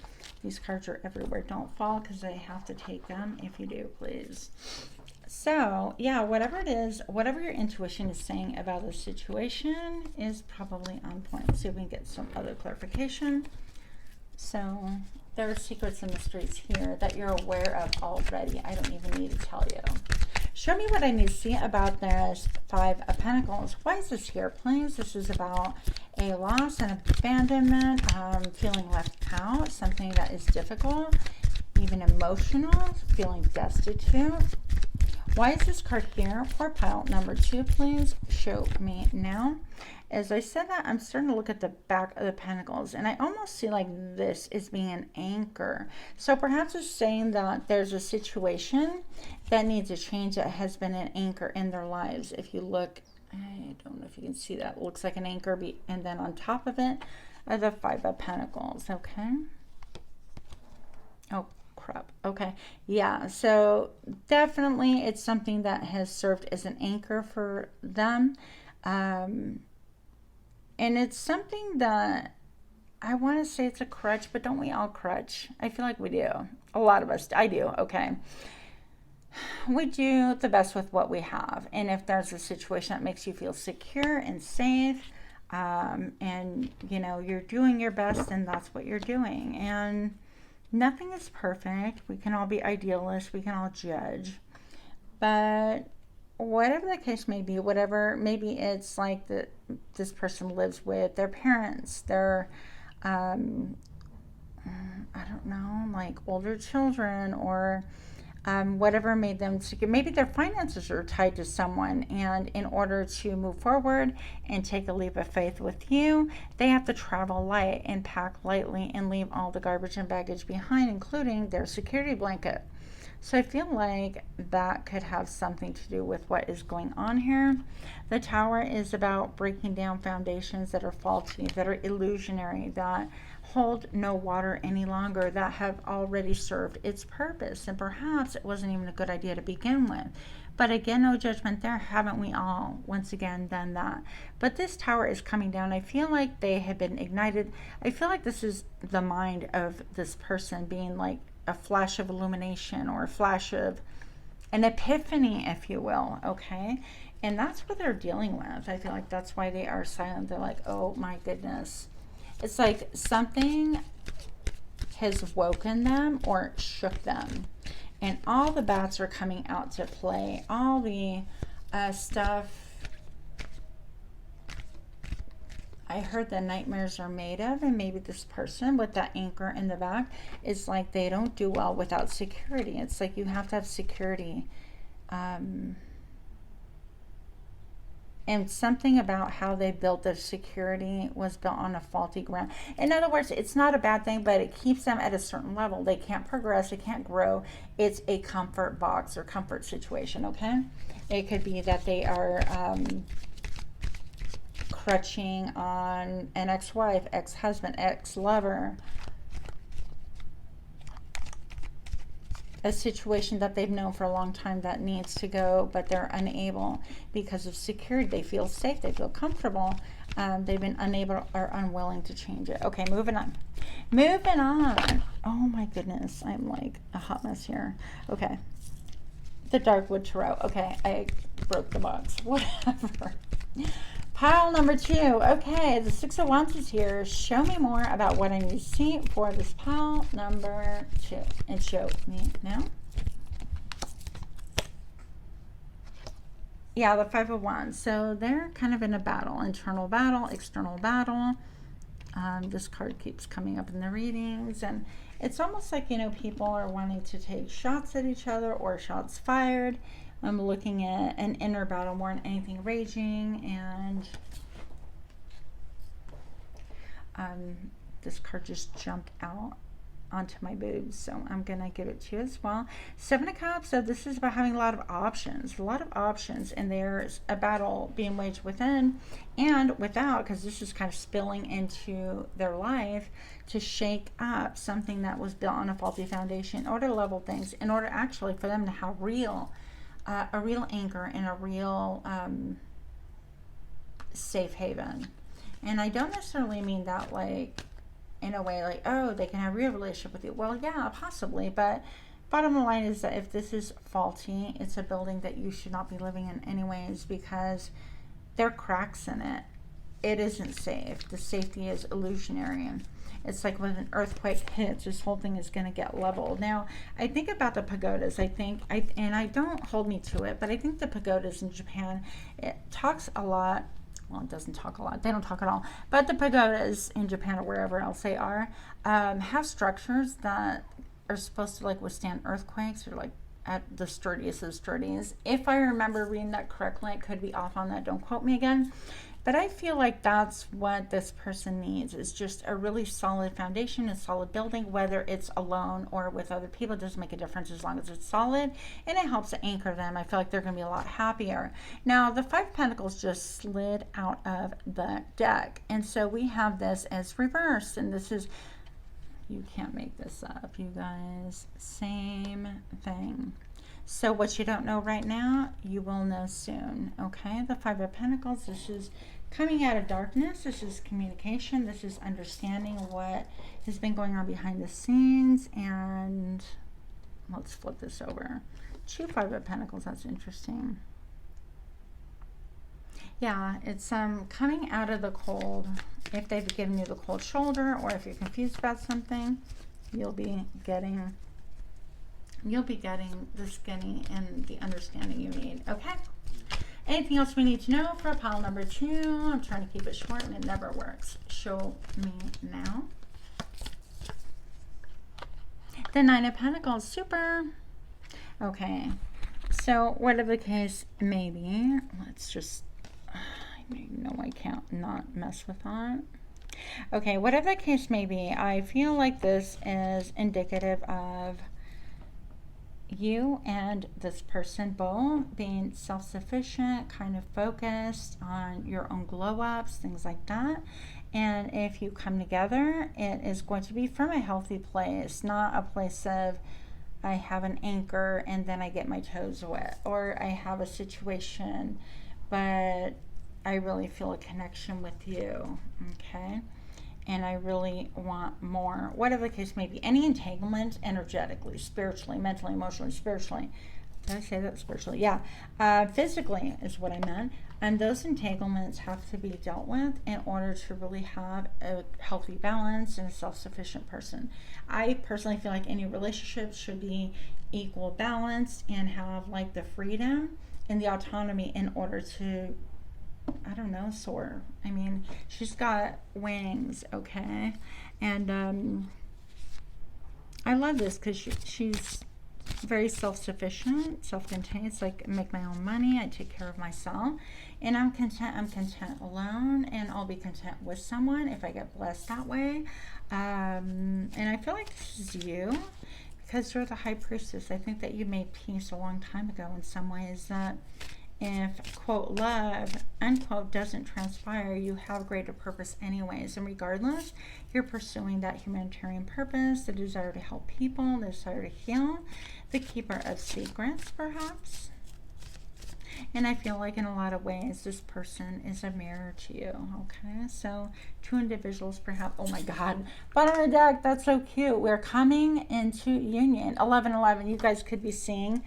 these cards are everywhere. Don't fall because I have to take them. If you do, please. So yeah, whatever it is, whatever your intuition is saying about the situation is probably on point. Let's see if we can get some other clarification. So there are secrets and mysteries here that you're aware of already. I don't even need to tell you. Show me what I need to see about this 5 of Pentacles. Why is this here, please? This is about a loss and abandonment, feeling left out, something that is difficult, even emotional, feeling destitute. Why is this card here? For pile number 2, please show me now. As I said that, I'm starting to look at the back of the Pentacles, and I almost see like this is being an anchor. So perhaps it's saying that there's a situation that needs a change that has been an anchor in their lives. If you look, I don't know if you can see that. It looks like an anchor, and then on top of it are the 5 of Pentacles, okay? Oh, crap. Okay, yeah, so definitely it's something that has served as an anchor for them. And it's something that I want to say it's a crutch, but don't we all crutch? I feel like we do. A lot of us. I do. Okay. We do the best with what we have. And if there's a situation that makes you feel secure and safe, and, you know, you're doing your best, then that's what you're doing. And nothing is perfect. We can all be idealists. We can all judge. But whatever the case may be, whatever, maybe it's like this person lives with their parents, their, I don't know, like older children, or whatever made them secure. Maybe their finances are tied to someone, and in order to move forward and take a leap of faith with you, they have to travel light and pack lightly and leave all the garbage and baggage behind, including their security blanket. So I feel like that could have something to do with what is going on here. The Tower is about breaking down foundations that are faulty, that are illusionary, that hold no water any longer, that have already served its purpose. And perhaps it wasn't even a good idea to begin with. But again, no judgment there. Haven't we all, once again, done that? But this Tower is coming down. I feel like they have been ignited. I feel like this is the mind of this person being like a flash of illumination or a flash of an epiphany, if you will, okay? And that's what they're dealing with. I feel like that's why they are silent. They're like, oh my goodness. It's like something has woken them or shook them. And all the bats are coming out to play. All the stuff I heard the nightmares are made of, and maybe this person with that anchor in the back is like they don't do well without security. It's like you have to have security. And something about how they built their security was built on a faulty ground. In other words, it's not a bad thing, but it keeps them at a certain level. They can't progress, they can't grow. It's a comfort box or comfort situation, okay? It could be that they are crutching on an ex-wife, ex-husband, ex-lover. A situation that they've known for a long time that needs to go, but they're unable because of security. They feel safe, they feel comfortable. They've been unable or unwilling to change it. Okay, moving on. Moving on. Oh my goodness, I'm like a hot mess here. Okay. The Darkwood Tarot. Okay, I broke the box. Whatever. Pile number 2. Okay, the Six of Wands is here. Show me more about what I need to see for this pile number 2. And show me now. Yeah, the Five of Wands. So they're kind of in a battle. Internal battle, external battle. This card keeps coming up in the readings. And it's almost like, you know, people are wanting to take shots at each other or shots fired. I'm looking at an inner battle more than anything raging, and this card just jumped out onto my boobs, so I'm gonna give it to you as well. Seven of Cups. So this is about having a lot of options, and there's a battle being waged within and without, because this is kind of spilling into their life to shake up something that was built on a faulty foundation in order to level things, in order actually for them to have a real anchor and a real safe haven. And I don't necessarily mean that like in a way like, oh, they can have a real relationship with you. Well, yeah, possibly, but bottom line is that if this is faulty, it's a building that you should not be living in anyways, because there are cracks in it. It isn't safe. The safety is illusionary. It's like when an earthquake hits, this whole thing is going to get leveled. Now, I think about the pagodas. And I don't hold me to it, but I think the pagodas in Japan, it talks a lot. Well, it doesn't talk a lot. They don't talk at all. But the pagodas in Japan or wherever else they are, have structures that are supposed to like withstand earthquakes, or like at the sturdiest of sturdiest. If I remember reading that correctly, I could be off on that. Don't quote me again. But I feel like that's what this person needs, is just a really solid foundation, a solid building, whether it's alone or with other people. It doesn't make a difference as long as it's solid, and it helps to anchor them. I feel like they're going to be a lot happier. Now, the Five of Pentacles just slid out of the deck, and so we have this as reversed, and this is, you can't make this up, you guys. Same thing. So what you don't know right now, you will know soon, okay? The Five of Pentacles, this is coming out of darkness. This is communication. This is understanding what has been going on behind the scenes. And let's flip this over. Two Five of Pentacles, that's interesting. Yeah, it's coming out of the cold. If they've given you the cold shoulder, or if you're confused about something, you'll be getting the skinny and the understanding you need. Okay. Anything else we need to know for pile number 2? I'm trying to keep it short and it never works. Show me now. The Nine of Pentacles. Super. Okay. So whatever the case may be, let's just, I can't not mess with that. Okay, whatever the case may be, I feel like this is indicative of you and this person both being self-sufficient, kind of focused on your own glow-ups, things like that. And if you come together, it is going to be from a healthy place, not a place of I have an anchor and then I get my toes wet, or I have a situation but I really feel a connection with you. Okay, and I really want more. Whatever the case may be, any entanglement energetically, spiritually, mentally, emotionally, spiritually. Did I say that spiritually? Yeah. Physically is what I meant. And those entanglements have to be dealt with in order to really have a healthy balance and a self-sufficient person. I personally feel like any relationship should be equal balanced and have like the freedom and the autonomy in order to, I don't know, soar. I mean, she's got wings, okay? And I love this because she's very self-sufficient, self-contained. It's like, make my own money, I take care of myself, and I'm content. I'm content alone, and I'll be content with someone if I get blessed that way. And I feel like this is you, because you're the high priestess. I think that you made peace a long time ago in some ways, that if, quote, love, unquote, doesn't transpire, you have greater purpose anyways. And regardless, you're pursuing that humanitarian purpose, the desire to help people, the desire to heal, the keeper of secrets, perhaps. And I feel like in a lot of ways, this person is a mirror to you, okay? So, two individuals, perhaps. Oh my God, bottom of the deck, that's so cute. We're coming into union. 1111, you guys could be seeing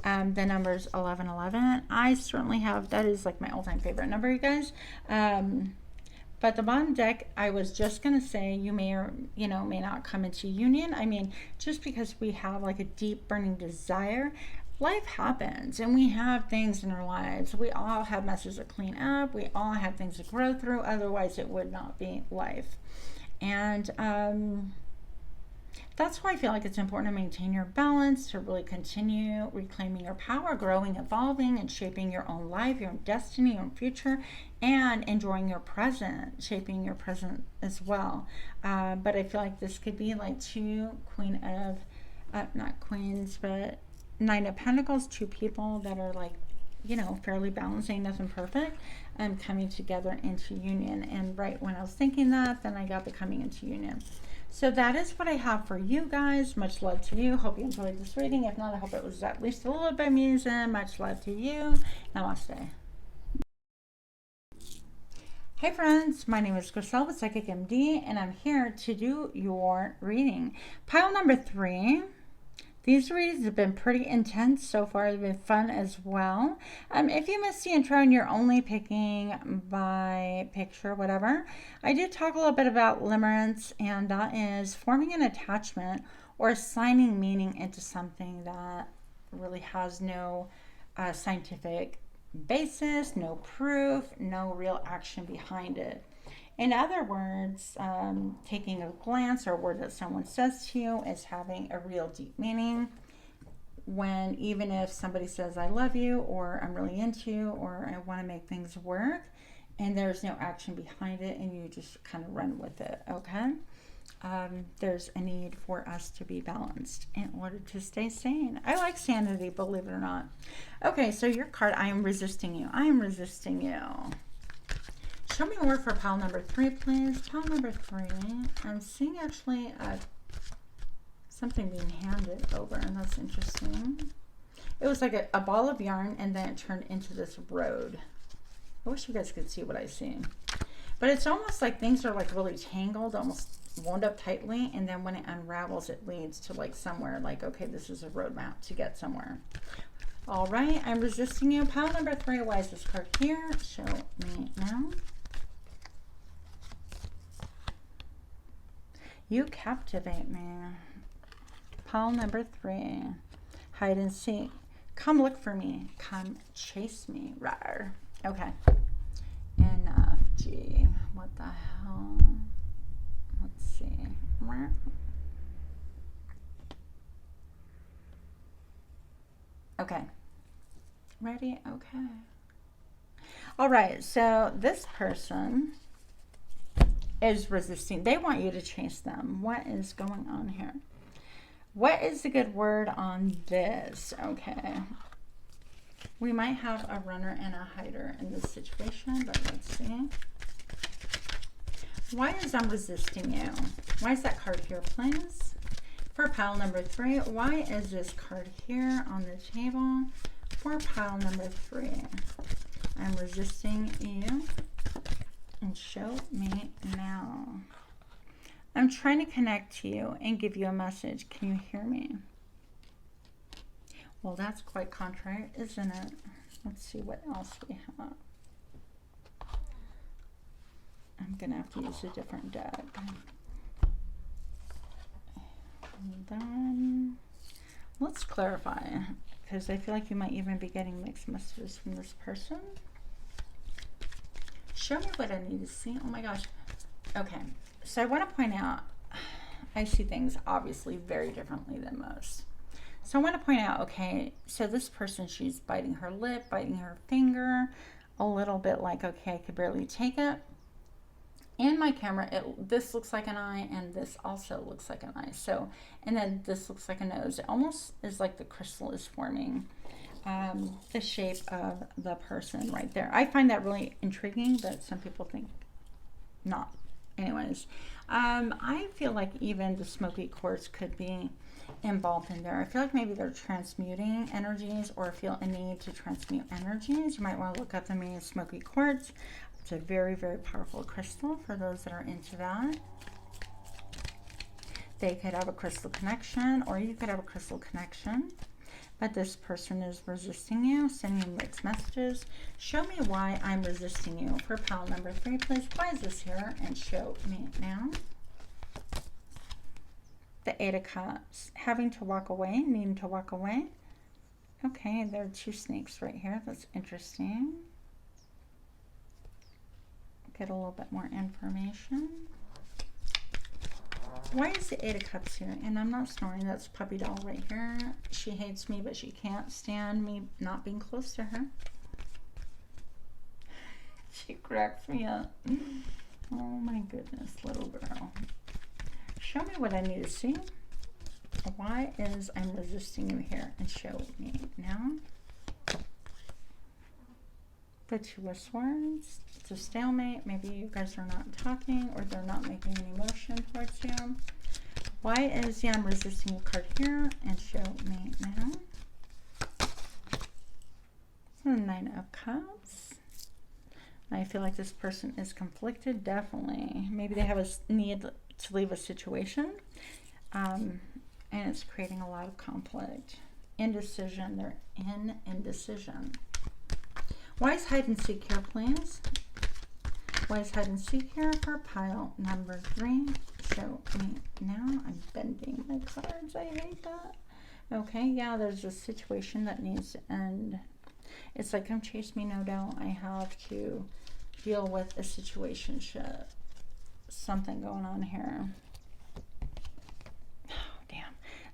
the numbers 1111. I certainly have, that is like my all-time favorite number, you guys. But the bottom deck, I was just going to say, you may or, you know, may not come into union. I mean, just because we have like a deep burning desire, life happens and we have things in our lives. We all have messes to clean up. We all have things to grow through. Otherwise, it would not be life. And that's why I feel like it's important to maintain your balance, to really continue reclaiming your power, growing, evolving, and shaping your own life, your own destiny, your own future, and enjoying your present, shaping your present as well. But I feel like this could be like two Queen of, not queens, but Nine of Pentacles, two people that are like, you know, fairly balanced, ain't nothing perfect, and coming together into union. And right when I was thinking that, then I got the coming into union. So that is what I have for you guys. Much love to you. Hope you enjoyed this reading. If not, I hope it was at least a little bit amusing. Much love to you. Namaste. Hey friends, my name is Griselle with Psychic MD, and I'm here to do your reading. Pile number 3. These readings have been pretty intense so far. They've been fun as well. If you missed the intro and you're only picking by picture, whatever, I did talk a little bit about limerence, and that is forming an attachment or assigning meaning into something that really has no scientific basis, no proof, no real action behind it. In other words, taking a glance or a word that someone says to you is having a real deep meaning, when even if somebody says I love you, or I'm really into you, or I want to make things work, and there's no action behind it and you just kind of run with it, okay? There's a need for us to be balanced in order to stay sane. I like sanity, believe it or not. Okay, so your card, I am resisting you. I am resisting you. Show me more for pile number 3, please. Pile number 3. I'm seeing actually something being handed over, and that's interesting. It was like a ball of yarn, and then it turned into this road. I wish you guys could see what I see. But it's almost like things are like really tangled, almost wound up tightly, and then when it unravels, it leads to like somewhere like, okay, this is a roadmap to get somewhere. All right, I'm resisting you. Pile number 3, why is this card here? Show me now. You captivate me. Pile number 3. Hide and seek. Come look for me. Come chase me. Rawr. Okay. Enough. Gee. What the hell? Let's see. Okay. Ready? Okay. All right. So this person is resisting. They want you to chase them. What is going on here? What is the good word on this? Okay. We might have a runner and a hider in this situation, but let's see. Why is I'm resisting you? Why is that card here, please? For pile number 3, why is this card here on the table? For pile number 3, I'm resisting you. And show me now. I'm trying to connect to you and give you a message. Can you hear me? Well, that's quite contrary, isn't it? Let's see what else we have. I'm going to have to use a different deck. And then let's clarify, because I feel like you might even be getting mixed messages from this person. Show me what I need to see. Oh my gosh. Okay, so I want to point out, I see things obviously very differently than most. So I want to point out, okay, so this person, she's biting her lip, biting her finger, a little bit like, okay, I could barely take it. In my camera, this looks like an eye, and this also looks like an eye. So, and then this looks like a nose. It almost is like the crystal is forming the shape of the person right there. I find that really intriguing, but some people think not. Anyways, I feel like even the smoky quartz could be involved in there. I feel like maybe they're transmuting energies or feel a need to transmute energies. You might want to look up the meaning of smoky quartz. It's a very, very powerful crystal for those that are into that. They could have a crystal connection, or you could have a crystal connection. But this person is resisting you, sending you mixed messages. Show me why I'm resisting you. For pile number 3, please. Why is this here? And show me now. The 8 of Cups. Having to walk away, needing to walk away. Okay, there are 2 snakes right here. That's interesting. Get a little bit more information. Why is the 8 of Cups here? And I'm not snoring. That's Puppy Doll right here. She hates me, but she can't stand me not being close to her. She cracks me up. Oh my goodness, little girl. Show me what I need to see. Why is I'm resisting you here? And show me now. The 2 of Swords. It's a stalemate. Maybe you guys are not talking, or they're not making any motion towards you. Why is, I'm resisting the card here? And show me now. The 9 of Cups. I feel like this person is conflicted, definitely. Maybe they have a need to leave a situation. And it's creating a lot of conflict. Indecision. They're in indecision. Why is hide and seek here, please? Why is hide and seek here for pile number 3? Show me now. I'm bending my cards. I hate that. Okay, yeah, there's a situation that needs to end. It's like, come chase me, no doubt. I have to deal with a situationship. Something going on here.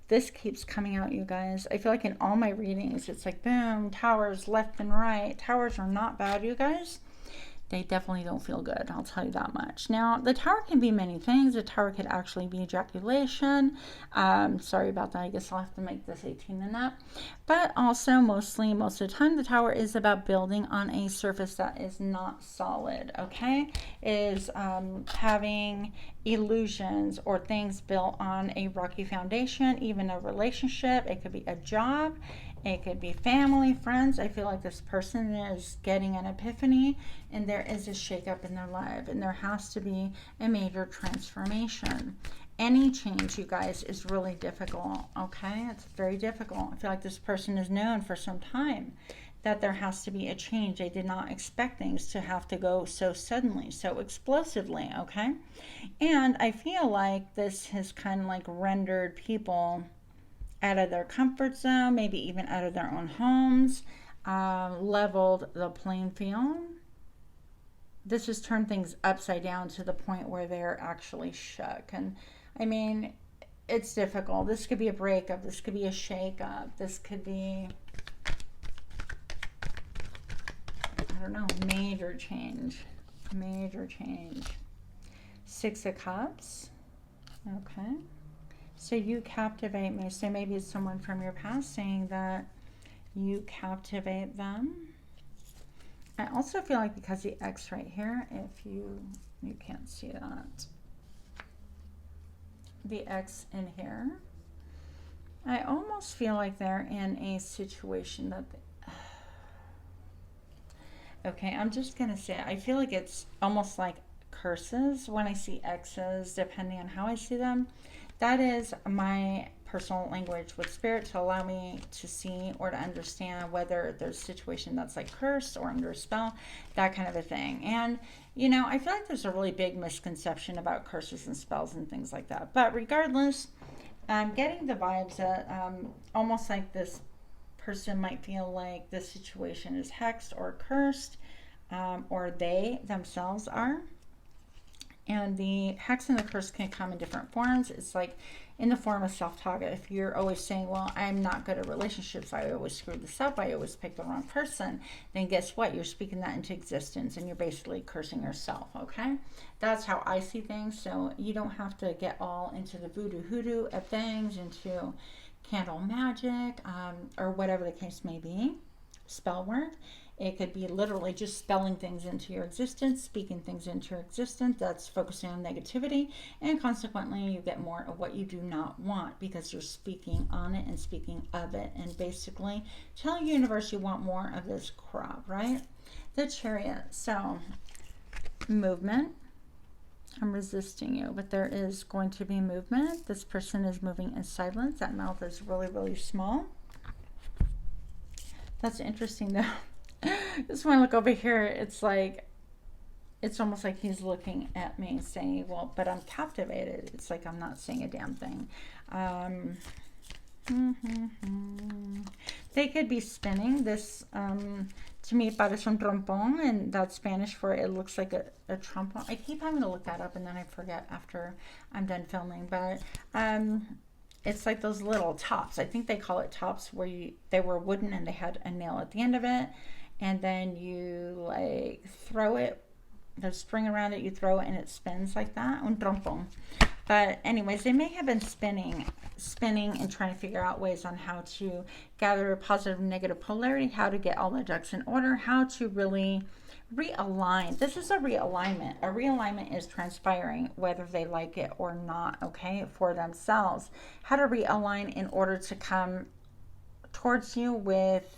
This keeps coming out, you guys. I feel like in all my readings, it's like, boom, towers left and right. Towers are not bad, you guys. They definitely don't feel good. I'll tell you that much. Now, the tower can be many things. The tower could actually be ejaculation. Sorry about that. I guess I'll have to make this 18 and up. But also, most of the time, the tower is about building on a surface that is not solid, okay? Is having illusions or things built on a rocky foundation, even a relationship. It could be a job. It could be family, friends. I feel like this person is getting an epiphany, and there is a shakeup in their life, and there has to be a major transformation. Any change, you guys, is really difficult, okay? It's very difficult. I feel like this person has known for some time that there has to be a change. They did not expect things to have to go so suddenly, so explosively, okay? And I feel like this has kind of like rendered people out of their comfort zone, maybe even out of their own homes, leveled the playing field. This has turned things upside down to the point where they're actually shook. And I mean, it's difficult. This could be a breakup. This could be a shake-up. This could be, I don't know, major change. Major change. 6 of Cups. Okay. So you captivate me. So maybe it's someone from your past saying that you captivate them. I also feel like because the X right here, if you can't see that. The X in here. I almost feel like they're in a situation that okay, I'm just going to say, I feel like it's almost like curses, when I see X's, depending on how I see them, that is my personal language with spirit to allow me to see or to understand whether there's a situation that's like cursed or under a spell, that kind of a thing. And, you know, I feel like there's a really big misconception about curses and spells and things like that. But regardless, I'm getting the vibes that almost like this person might feel like this situation is hexed or cursed, or they themselves are. And the hex and the curse can come in different forms. It's like in the form of self-talk. If you're always saying, well, I'm not good at relationships, I always screw this up, I always pick the wrong person, then guess what? You're speaking that into existence and you're basically cursing yourself, okay? That's how I see things. So you don't have to get all into the voodoo hoodoo of things, into candle magic, or whatever the case may be, spell work. It could be literally just spelling things into your existence, speaking things into your existence. That's focusing on negativity, and consequently you get more of what you do not want because you're speaking on it and speaking of it, and basically telling the universe you want more of this crap, right? The Chariot. So movement. I'm resisting you, but there is going to be movement. This person is moving in silence. That mouth is really, really small. That's interesting though. Just when I look over here, it's like, it's almost like he's looking at me saying, well, but I'm captivated. It's like I'm not saying a damn thing. They could be spinning. This, to me, parece un trompón, and that's Spanish for it looks like a trombone. I keep having to look that up, and then I forget after I'm done filming. But it's like those little tops. I think they call it tops, where they were wooden and they had a nail at the end of it. And then you like throw it, the string around it, you throw it and it spins like that. Un trompón. But anyways, they may have been spinning and trying to figure out ways on how to gather positive and negative polarity, how to get all the ducks in order, how to really realign. This is a realignment. A realignment is transpiring whether they like it or not, okay, for themselves. How to realign in order to come towards you with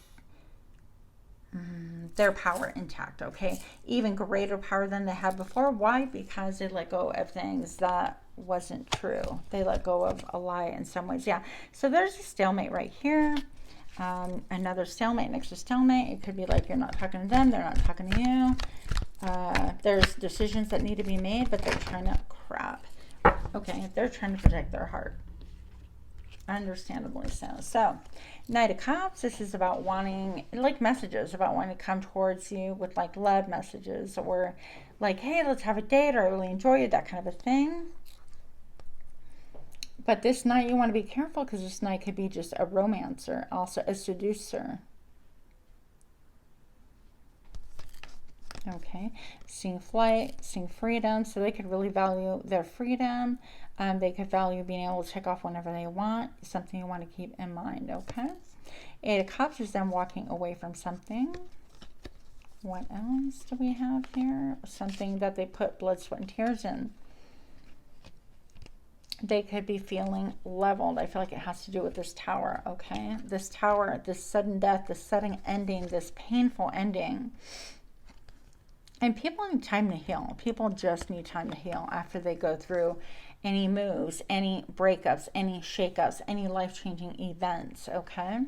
their power intact, okay? Even greater power than they had before. Why? Because they let go of things that wasn't true. They let go of a lie in some ways. Yeah, so there's a stalemate right here. Another stalemate next to stalemate. It could be like you're not talking to them, they're not talking to you. There's decisions that need to be made, but they're trying to crap. Okay, they're trying to protect their heart. Understandably so. So, Knight of Cups, this is about wanting, like messages, about wanting to come towards you with like love messages, or like, hey, let's have a date, or I really enjoy you, that kind of a thing. But this Knight, you want to be careful, because this Knight could be just a romancer, also a seducer. Okay, seeing flight, seeing freedom, so they could really value their freedom. They could value being able to check off whenever they want, something you want to keep in mind, okay? Eight of Cups is them walking away from something. What else do we have here? Something that they put blood, sweat, and tears in. They could be feeling leveled. I feel like it has to do with this Tower, okay? This Tower, this sudden death, this sudden ending, this painful ending. And people need time to heal. People just need time to heal after they go through any moves, any breakups, any shakeups, any life-changing events, okay?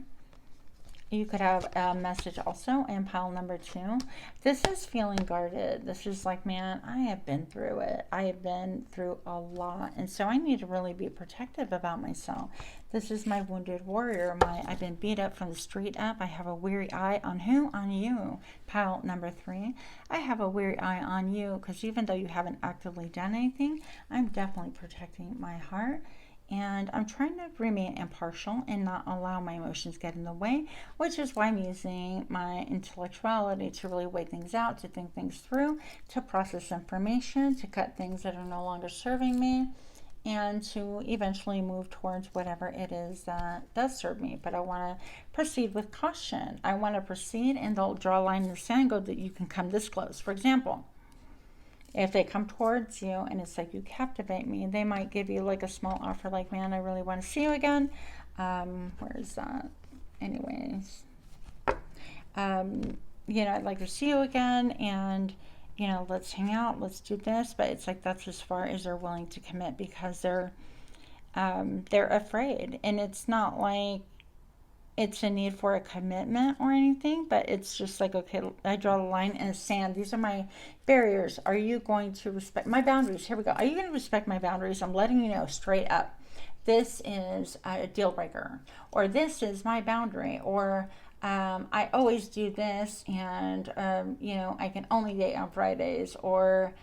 You could have a message also in pile number 2. This is feeling guarded. This is like, man, I have been through it. I have been through a lot. And so I need to really be protective about myself. This is my wounded warrior. I've been beat up from the street up. I have a weary eye on who? On you. Pile number 3. I have a weary eye on you, because even though you haven't actively done anything, I'm definitely protecting my heart. And I'm trying to remain impartial and not allow my emotions get in the way, which is why I'm using my intellectuality to really weigh things out, to think things through, to process information, to cut things that are no longer serving me, and to eventually move towards whatever it is that does serve me. But I want to proceed with caution. I want to proceed, and they'll draw a line in the sand, go that you can come this close. For example, if they come towards you and it's like, you captivate me, they might give you like a small offer like, man, I really want to see you again. Where is that? Anyways, you know, I'd like to see you again. And you know, let's hang out, let's do this. But it's like that's as far as they're willing to commit because they're afraid. And it's not like it's a need for a commitment or anything, but it's just like, okay, I draw the line in the sand. These are my barriers. Are you going to respect my boundaries? Here we go. Are you going to respect my boundaries? I'm letting you know straight up. This is a deal breaker, or this is my boundary, or I always do this, and you know, I can only date on Fridays, or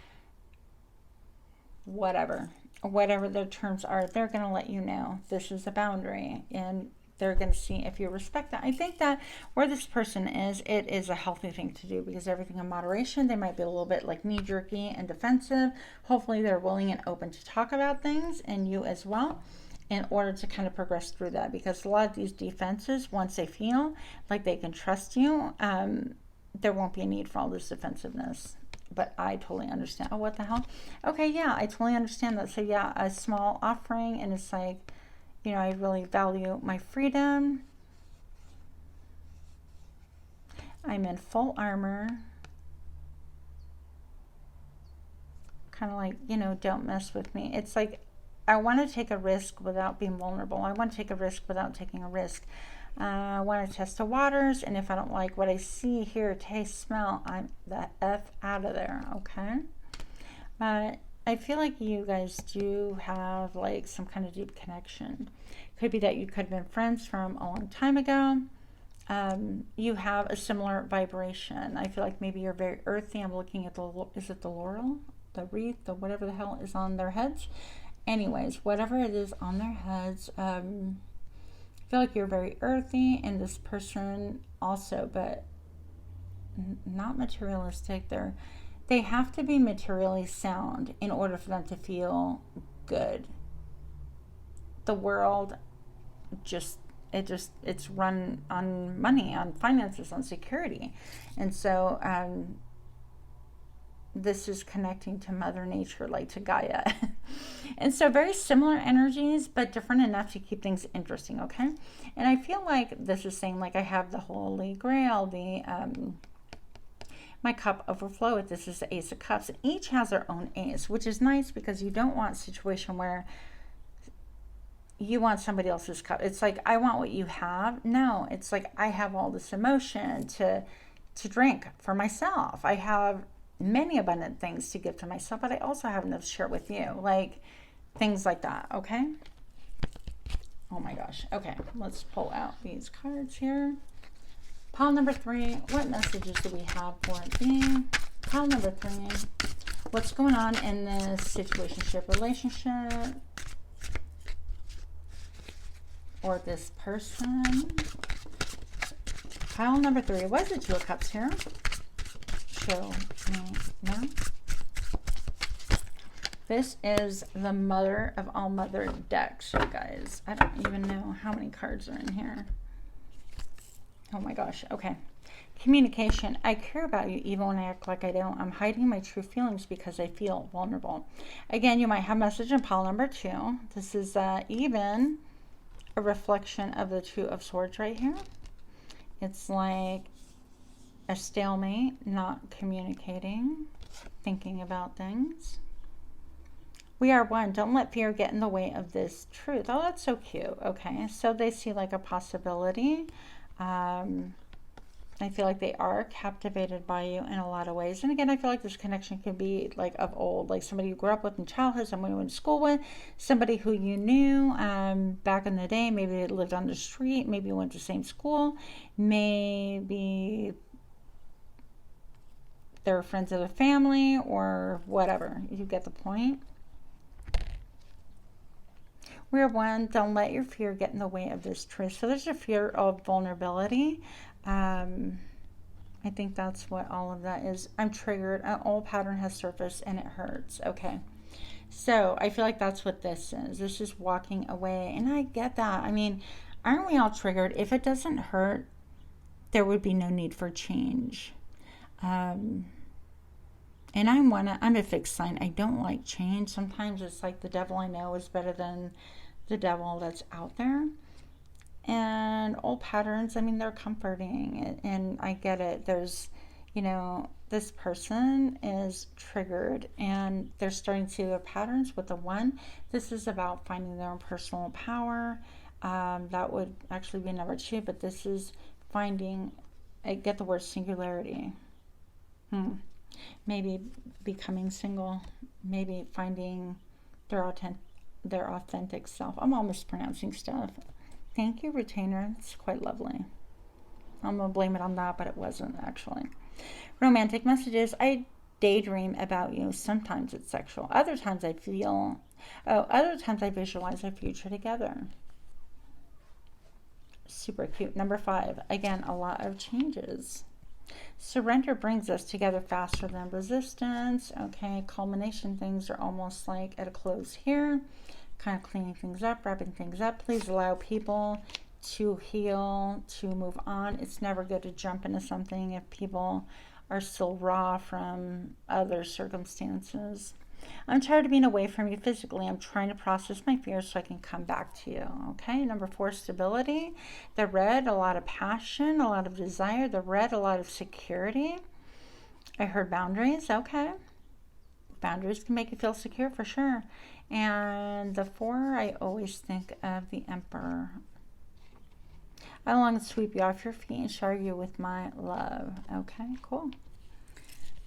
whatever their terms are. They're going to let you know this is a boundary, and they're going to see if you respect that. I think that where this person is, it is a healthy thing to do because everything in moderation. They might be a little bit like knee-jerky and defensive. Hopefully they're willing and open to talk about things, and you as well, in order to kind of progress through that. Because a lot of these defenses, once they feel like they can trust you, there won't be a need for all this defensiveness. But I totally understand. Oh, what the hell? Okay, yeah, I totally understand that. So yeah, a small offering, and it's like, you know, I really value my freedom. I'm in full armor. Kind of like, you know, don't mess with me. It's like, I want to take a risk without being vulnerable. I want to take a risk without taking a risk. I want to test the waters, and if I don't like what I see, hear, taste, smell, I'm the F out of there, okay? I feel like you guys do have like some kind of deep connection. Could be that you could have been friends from a long time ago. You have a similar vibration. I feel like maybe you're very earthy. I'm looking at is it the laurel? The wreath? The whatever the hell is on their heads? Anyways, whatever it is on their heads, I feel like you're very earthy, and this person also, but not materialistic. They have to be materially sound in order for them to feel good. The world it's run on money, on finances, on security. And so this is connecting to Mother Nature, like to Gaia. And so very similar energies, but different enough to keep things interesting, okay? And I feel like this is saying, like, I have the Holy Grail, my cup overflow. This is the Ace of Cups. And each has their own ace, which is nice because you don't want a situation where you want somebody else's cup. It's like, I want what you have. No, it's like, I have all this emotion to drink for myself. I have many abundant things to give to myself, but I also have enough to share with you, like things like that, okay? Oh my gosh. Okay, let's pull out these cards here. Pile number 3, what messages do we have for the pile number 3? What's going on in this situationship relationship or this person? Pile number 3, what is the Two of Cups here? Show me now. This is the Mother of all Mother decks, you guys. I don't even know how many cards are in here. Oh my gosh. Okay. Communication. I care about you even when I act like I don't. I'm hiding my true feelings because I feel vulnerable. Again, you might have message in pile number 2. This is even a reflection of the Two of Swords right here. It's like a stalemate, not communicating, thinking about things. We are one. Don't let fear get in the way of this truth. Oh, that's so cute. Okay, so they see like a possibility. I feel like they are captivated by you in a lot of ways. And again, I feel like this connection can be like of old, like somebody you grew up with in childhood, somebody you went to school with, somebody who you knew back in the day. Maybe they lived on the street. Maybe you went to the same school. Maybe they're friends of the family or whatever. You get the point. We are one. Don't let your fear get in the way of this truth. So there's a fear of vulnerability. I think that's what all of that is. I'm triggered. An old pattern has surfaced and it hurts. Okay. So I feel like that's what this is. This is walking away. And I get that. I mean, aren't we all triggered? If it doesn't hurt, there would be no need for change. And I'm a fixed sign. I don't like change. Sometimes it's like the devil I know is better than the devil that's out there. And old patterns, I mean, they're comforting, and I get it. There's, you know, this person is triggered and they're starting to see their patterns with the 1. This is about finding their own personal power. That would actually be number 2, but this is finding, I get the word singularity. Maybe becoming single, maybe finding their authentic self. I'm all mispronouncing stuff. Thank you, retainer. It's quite lovely. I'm going to blame it on that, but it wasn't actually. Romantic messages. I daydream about you. Sometimes it's sexual. Other times I visualize our future together. Super cute. Number 5. Again, a lot of changes. Surrender brings us together faster than resistance. Okay, culmination. Things are almost like at a close here. Kind of cleaning things up, wrapping things up. Please allow people to heal, to move on. It's never good to jump into something if people are still raw from other circumstances. I'm tired of being away from you physically. I'm trying to process my fears so I can come back to you. Okay, number 4, stability. The red, a lot of passion, a lot of desire. The red, a lot of security. I heard boundaries. Okay, boundaries can make you feel secure for sure. And the 4, I always think of the Emperor. I long to sweep you off your feet and shower you with my love. Okay, cool.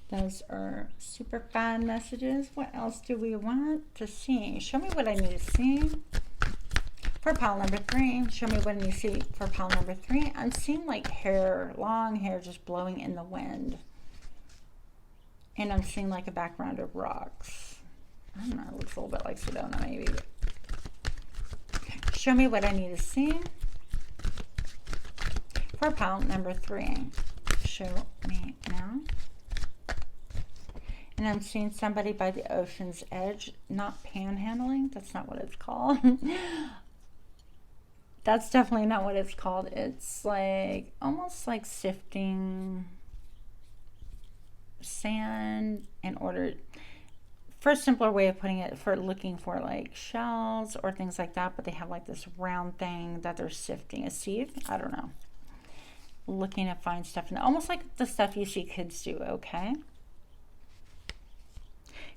Those are super fun messages. What else do we want to see? Show me what I need to see for pile number 3. Show me what I need to see for pile number 3. I'm seeing like hair, long hair just blowing in the wind. And I'm seeing like a background of rocks. I don't know, it looks a little bit like Sedona maybe. Show me what I need to see for pile number 3. Show me now. And I'm seeing somebody by the ocean's edge, not panhandling. That's not what it's called. That's definitely not what it's called. It's like almost like sifting sand in order, for a simpler way of putting it, for looking for like shells or things like that, but they have like this round thing that they're sifting, a sieve. I don't know. Looking to find stuff in almost like the stuff you see kids do. Okay.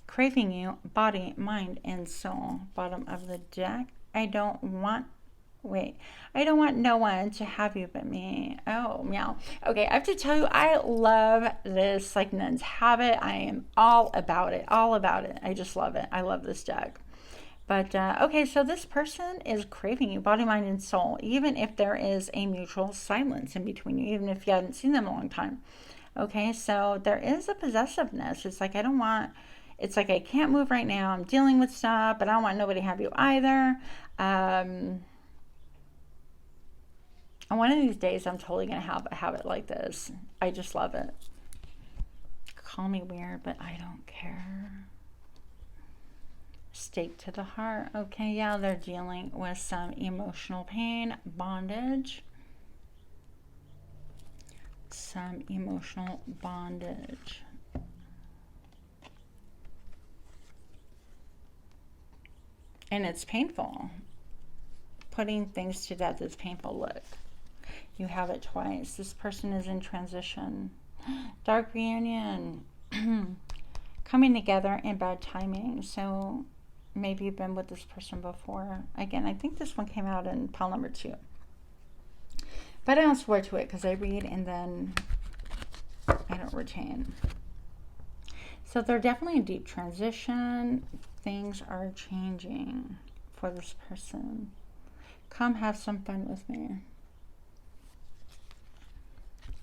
Craving you, body, mind, and soul. Bottom of the deck. I don't want no one to have you but me. Oh, meow. Okay, I have to tell you, I love this like nuns have it. I am all about it. All about it. I just love it. I love this deck. But, okay, so this person is craving you, body, mind, and soul, even if there is a mutual silence in between you, even if you haven't seen them in a long time. Okay, so there is a possessiveness. It's like, it's like I can't move right now. I'm dealing with stuff, but I don't want nobody to have you either. And one of these days, I'm totally going to have it like this. I just love it. Call me weird, but I don't care. Stake to the heart. Okay, yeah, they're dealing with some emotional pain, bondage. Some emotional bondage. And it's painful. Putting things to death is painful. Look, you have it twice. This person is in transition. Dark reunion. Coming together in bad timing. So maybe you've been with this person before. Again, I think this one came out in pile number 2. But I don't swear to it because I read and then I don't retain. So they're definitely in deep transition. Things are changing for this person. Come have some fun with me.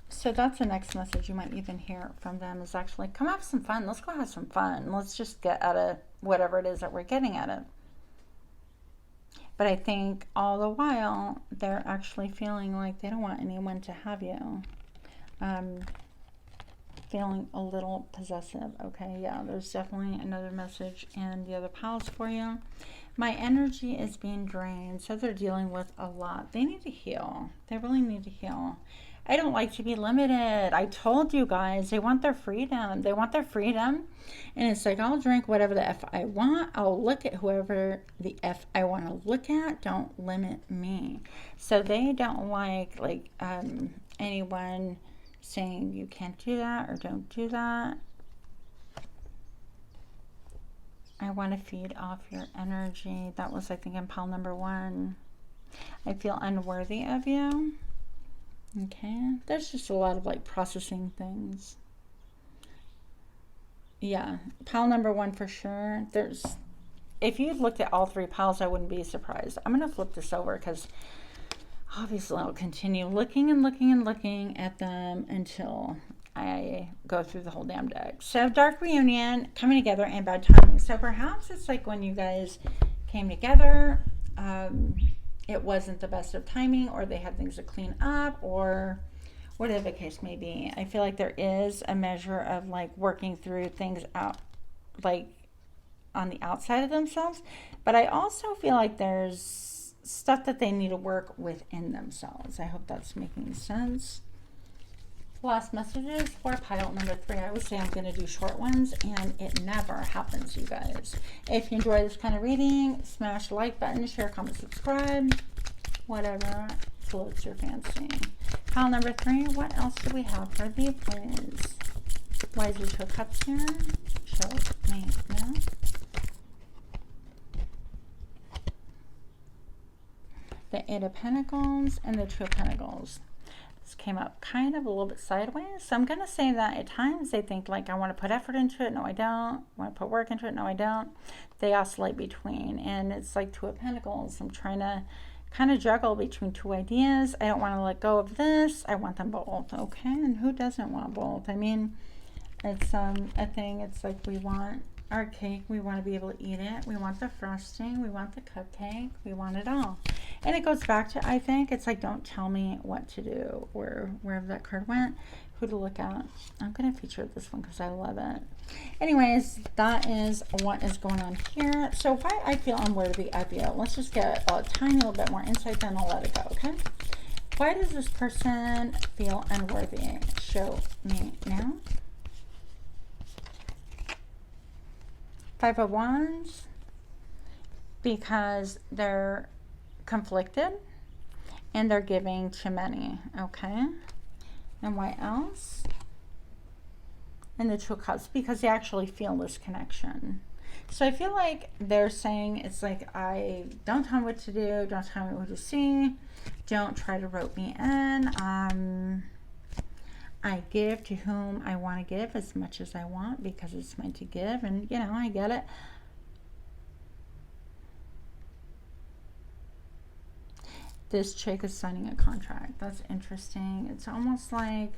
So that's the next message you might even hear from them, is actually come have some fun. Let's go have some fun. Let's just get at it, whatever it is that we're getting at it. But I think all the while they're actually feeling like they don't want anyone to have you. Feeling a little possessive. Okay, yeah, there's definitely another message in the other piles for you. My energy is being drained, so they're dealing with a lot. They need to heal. They really need to heal. I don't like to be limited. I told you guys, they want their freedom. They want their freedom. And it's like, I'll drink whatever the F I want. I'll look at whoever the F I want to look at. Don't limit me. So they don't like anyone saying you can't do that or don't do that. I want to feed off your energy. That was, I think, in pile number 1. I feel unworthy of you. Okay. There's just a lot of like processing things. Yeah. Pile number 1 for sure. If you've looked at all 3 piles, I wouldn't be surprised. I'm going to flip this over because obviously I'll continue looking and looking and looking at them until I go through the whole damn deck. So dark reunion, coming together, and bad timing. So perhaps it's like when you guys came together, it wasn't the best of timing, or they had things to clean up, or whatever the case may be. I feel like there is a measure of like working through things out, like on the outside of themselves. But I also feel like there's stuff that they need to work within themselves. I hope that's making sense. Last messages for pile number 3. I always say I'm going to do short ones, and it never happens, you guys. If you enjoy this kind of reading, smash the like button, share, comment, subscribe, whatever floats your fancy. Pile number 3, what else do we have for the please? Why is there 2 cups here? Show me now. The 8 of Pentacles and the 2 of Pentacles. This came up kind of a little bit sideways. So I'm going to say that at times they think like, I want to put effort into it. No, I don't. I want to put work into it. No, I don't. They oscillate between. And it's like 2 of Pentacles. I'm trying to kind of juggle between 2 ideas. I don't want to let go of this. I want them both. Okay. And who doesn't want both? I mean, it's a thing. It's like we want our cake. We want to be able to eat it. We want the frosting. We want the cupcake. We want it all. And it goes back to, I think, it's like, don't tell me what to do, or wherever that card went, who to look at. I'm going to feature this one because I love it. Anyways, that is what is going on here. So why I feel unworthy of you. Let's just get a tiny little bit more insight, then I'll let it go, okay? Why does this person feel unworthy? Show me now. 5 of Wands. Because they're conflicted and they're giving too many. Okay. And why else? And the 2 of Cups, because they actually feel this connection. So I feel like they're saying, it's like, I don't tell me what to do, don't tell me what to see, don't try to rope me in. I give to whom I want to give as much as I want because it's meant to give, and you know, I get it. This chick is signing a contract. That's interesting. It's almost like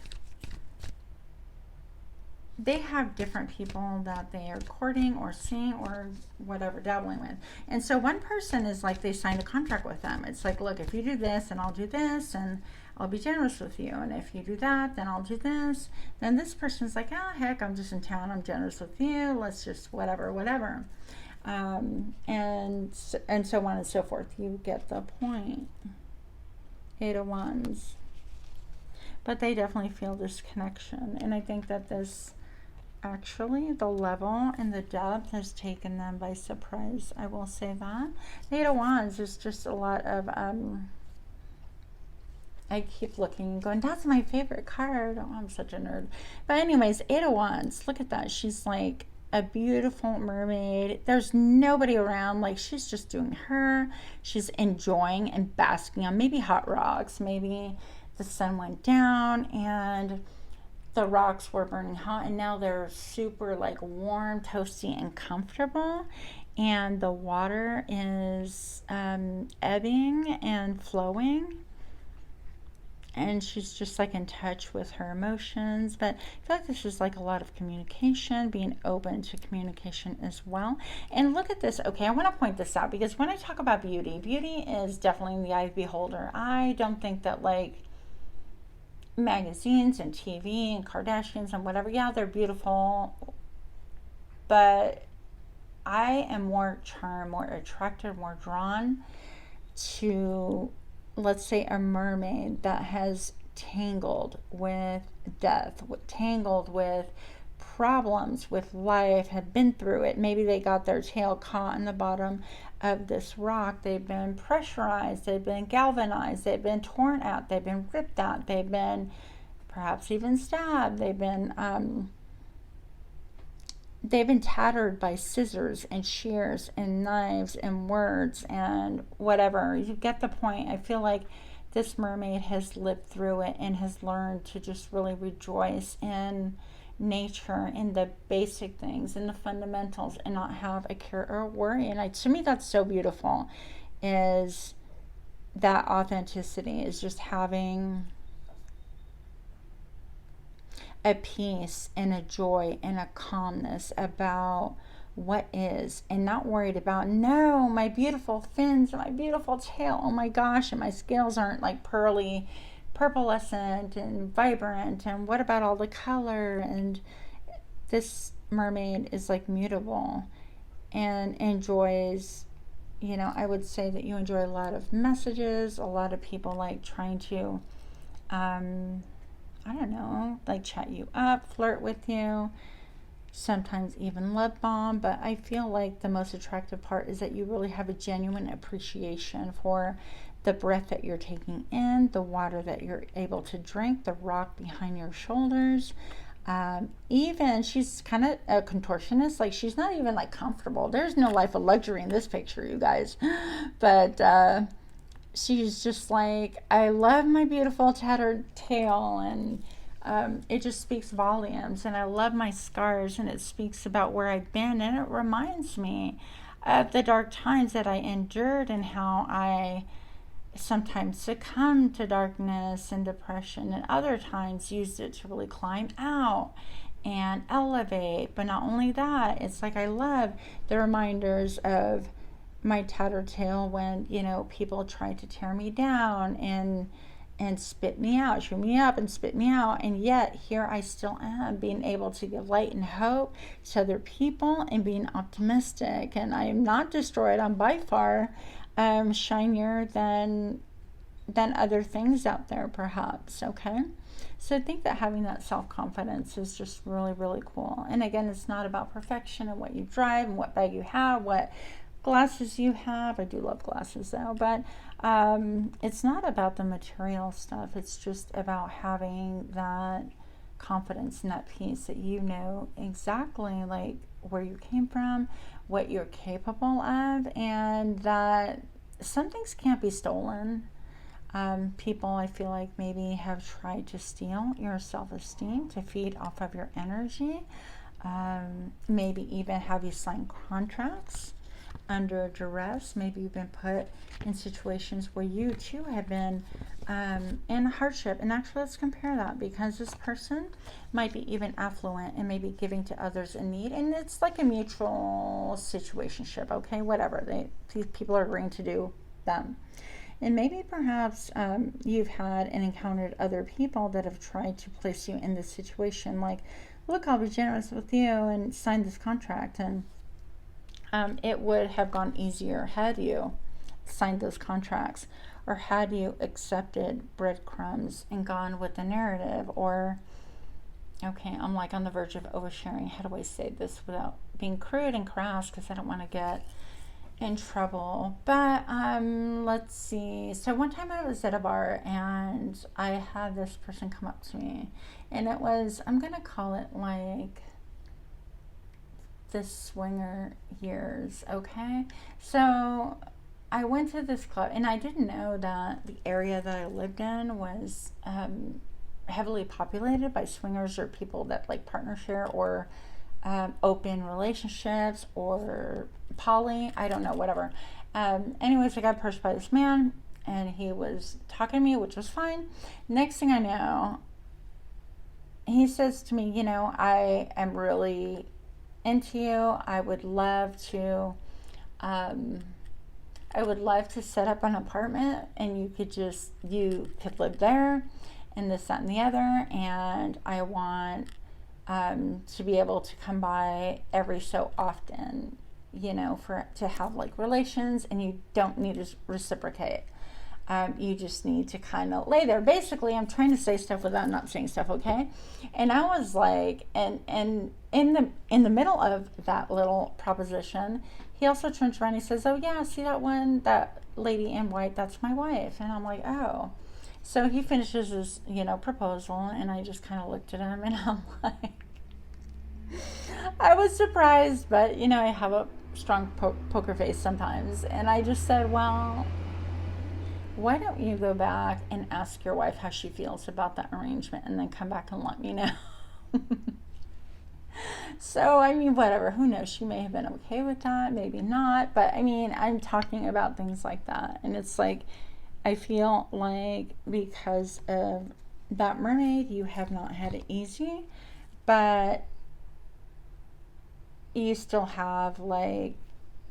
they have different people that they are courting or seeing or whatever, dabbling with. And so one person is like, they signed a contract with them. It's like, look, if you do this, and I'll do this, and I'll be generous with you. And if you do that, then I'll do this. Then this person's like, oh, heck, I'm just in town. I'm generous with you. Let's just whatever, whatever. And so on and so forth. You get the point. 8 of Wands. But they definitely feel this connection. And I think that this, actually, the level and the depth has taken them by surprise. I will say that. 8 of Wands is just a lot of, I keep looking and going, that's my favorite card. Oh, I'm such a nerd. But anyways, 8 of Wands. Look at that. She's like a beautiful mermaid. There's nobody around. Like, she's just doing her. She's enjoying and basking on maybe hot rocks. Maybe the sun went down and the rocks were burning hot, and now they're super like warm, toasty, and comfortable. And the water is ebbing and flowing. And she's just like in touch with her emotions. But I feel like this is like a lot of communication, being open to communication as well. And look at this. Okay, I want to point this out because when I talk about beauty, beauty is definitely in the eye of the beholder. I don't think that like magazines and TV and Kardashians and whatever, yeah, they're beautiful. But I am more charmed, more attracted, more drawn to, let's say, a mermaid that has tangled with death, tangled with problems with life, had been through it. Maybe they got their tail caught in the bottom of this rock. They've been pressurized, they've been galvanized, they've been torn out, they've been ripped out, they've been perhaps even stabbed. They've been tattered by scissors and shears and knives and words and whatever. You get the point. I feel like this mermaid has lived through it and has learned to just really rejoice in nature, in the basic things, in the fundamentals, and not have a care or a worry. And to me, that's so beautiful, is that authenticity, is just having a peace and a joy and a calmness about what is, and not worried about, no, my beautiful fins and my beautiful tail, oh my gosh, and my scales aren't like pearly, purplescent and vibrant, and what about all the color? And this mermaid is like mutable and enjoys, you know, I would say that you enjoy a lot of messages, a lot of people like trying to I don't know, like chat you up, flirt with you, sometimes even love bomb. But I feel like the most attractive part is that you really have a genuine appreciation for the breath that you're taking in, the water that you're able to drink, the rock behind your shoulders. Even she's kind of a contortionist, like she's not even like comfortable. There's no life of luxury in this picture, you guys. But she's just like, I love my beautiful tattered tail, and it just speaks volumes. And I love my scars, and it speaks about where I've been, and it reminds me of the dark times that I endured and how I sometimes succumbed to darkness and depression, and other times used it to really climb out and elevate. But not only that, it's like I love the reminders of my tattered tail when, you know, people tried to tear me down and spit me out, chew me up and spit me out, and yet here I still am, being able to give light and hope to other people and being optimistic. And I am not destroyed. I'm by far shinier than other things out there, perhaps. Okay, so I think that having that self-confidence is just really, really cool. And again, it's not about perfection and what you drive and what bag you have, what glasses you have. I do love glasses though, but it's not about the material stuff. It's just about having that confidence and that peace that you know exactly like where you came from, what you're capable of, and that some things can't be stolen. People, I feel like, maybe have tried to steal your self-esteem to feed off of your energy, maybe even have you sign contracts under duress. Maybe you've been put in situations where you too have been in hardship. And actually, let's compare that, because this person might be even affluent and maybe giving to others in need, and it's like a mutual situationship. Okay, whatever, these people are agreeing to do them. And maybe perhaps you've had and encountered other people that have tried to place you in this situation, like, look, I'll be generous with you, and sign this contract. And it would have gone easier had you signed those contracts, or had you accepted breadcrumbs and gone with the narrative. Or, okay, I'm like on the verge of oversharing. How do I say this without being crude and crass, because I don't want to get in trouble? But let's see. So one time I was at a bar and I had this person come up to me, and it was, I'm gonna call it like the swinger years. Okay, so I went to this club, and I didn't know that the area that I lived in was heavily populated by swingers, or people that like partner share, or open relationships, or poly, I don't know, whatever. Anyways, I got approached by this man, and he was talking to me, which was fine. Next thing I know, he says to me, you know, I am really into you. I would love to set up an apartment, and you could live there, and this, that, and the other, and I want to be able to come by every so often, you know, to have like relations, and you don't need to reciprocate. You just need to kind of lay there. Basically, I'm trying to say stuff without not saying stuff, okay? And I was like, and in the middle of that little proposition, he also turns around and he says, oh yeah, see that one, that lady in white, that's my wife. And I'm like, oh. So he finishes his, proposal, and I just kind of looked at him, and I'm like, I was surprised, but, I have a strong poker face sometimes. And I just said, well, why don't you go back and ask your wife how she feels about that arrangement and then come back and let me know. So, I mean, whatever, who knows? She may have been okay with that, maybe not. But, I mean, I'm talking about things like that. And it's like, I feel like because of that mermaid, you have not had it easy. But you still have, like,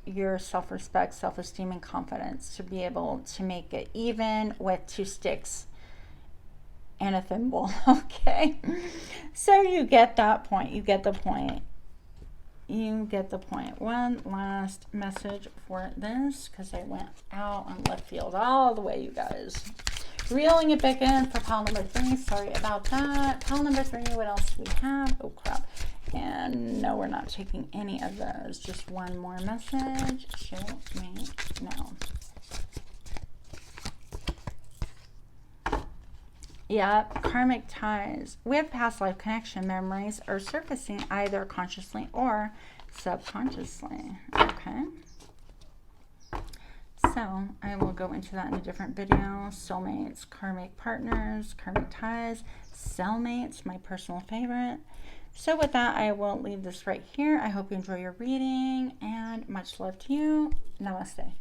your self-respect, self-esteem, and confidence to be able to make it even with 2 sticks and a thimble. Okay, so you get that point. You get the point. One last message for this, because I went out on left field all the way, you guys. Reeling it back in for pile number 3. Sorry about that. Pile number 3, what else do we have? Oh crap. And no, we're not taking any of those. Just one more message. Show me now. Yep, karmic ties. We have past life connection memories are surfacing either consciously or subconsciously. Okay. So I will go into that in a different video. Soulmates, karmic partners, karmic ties, cellmates, my personal favorite. So with that, I will leave this right here. I hope you enjoy your reading, and much love to you. Namaste.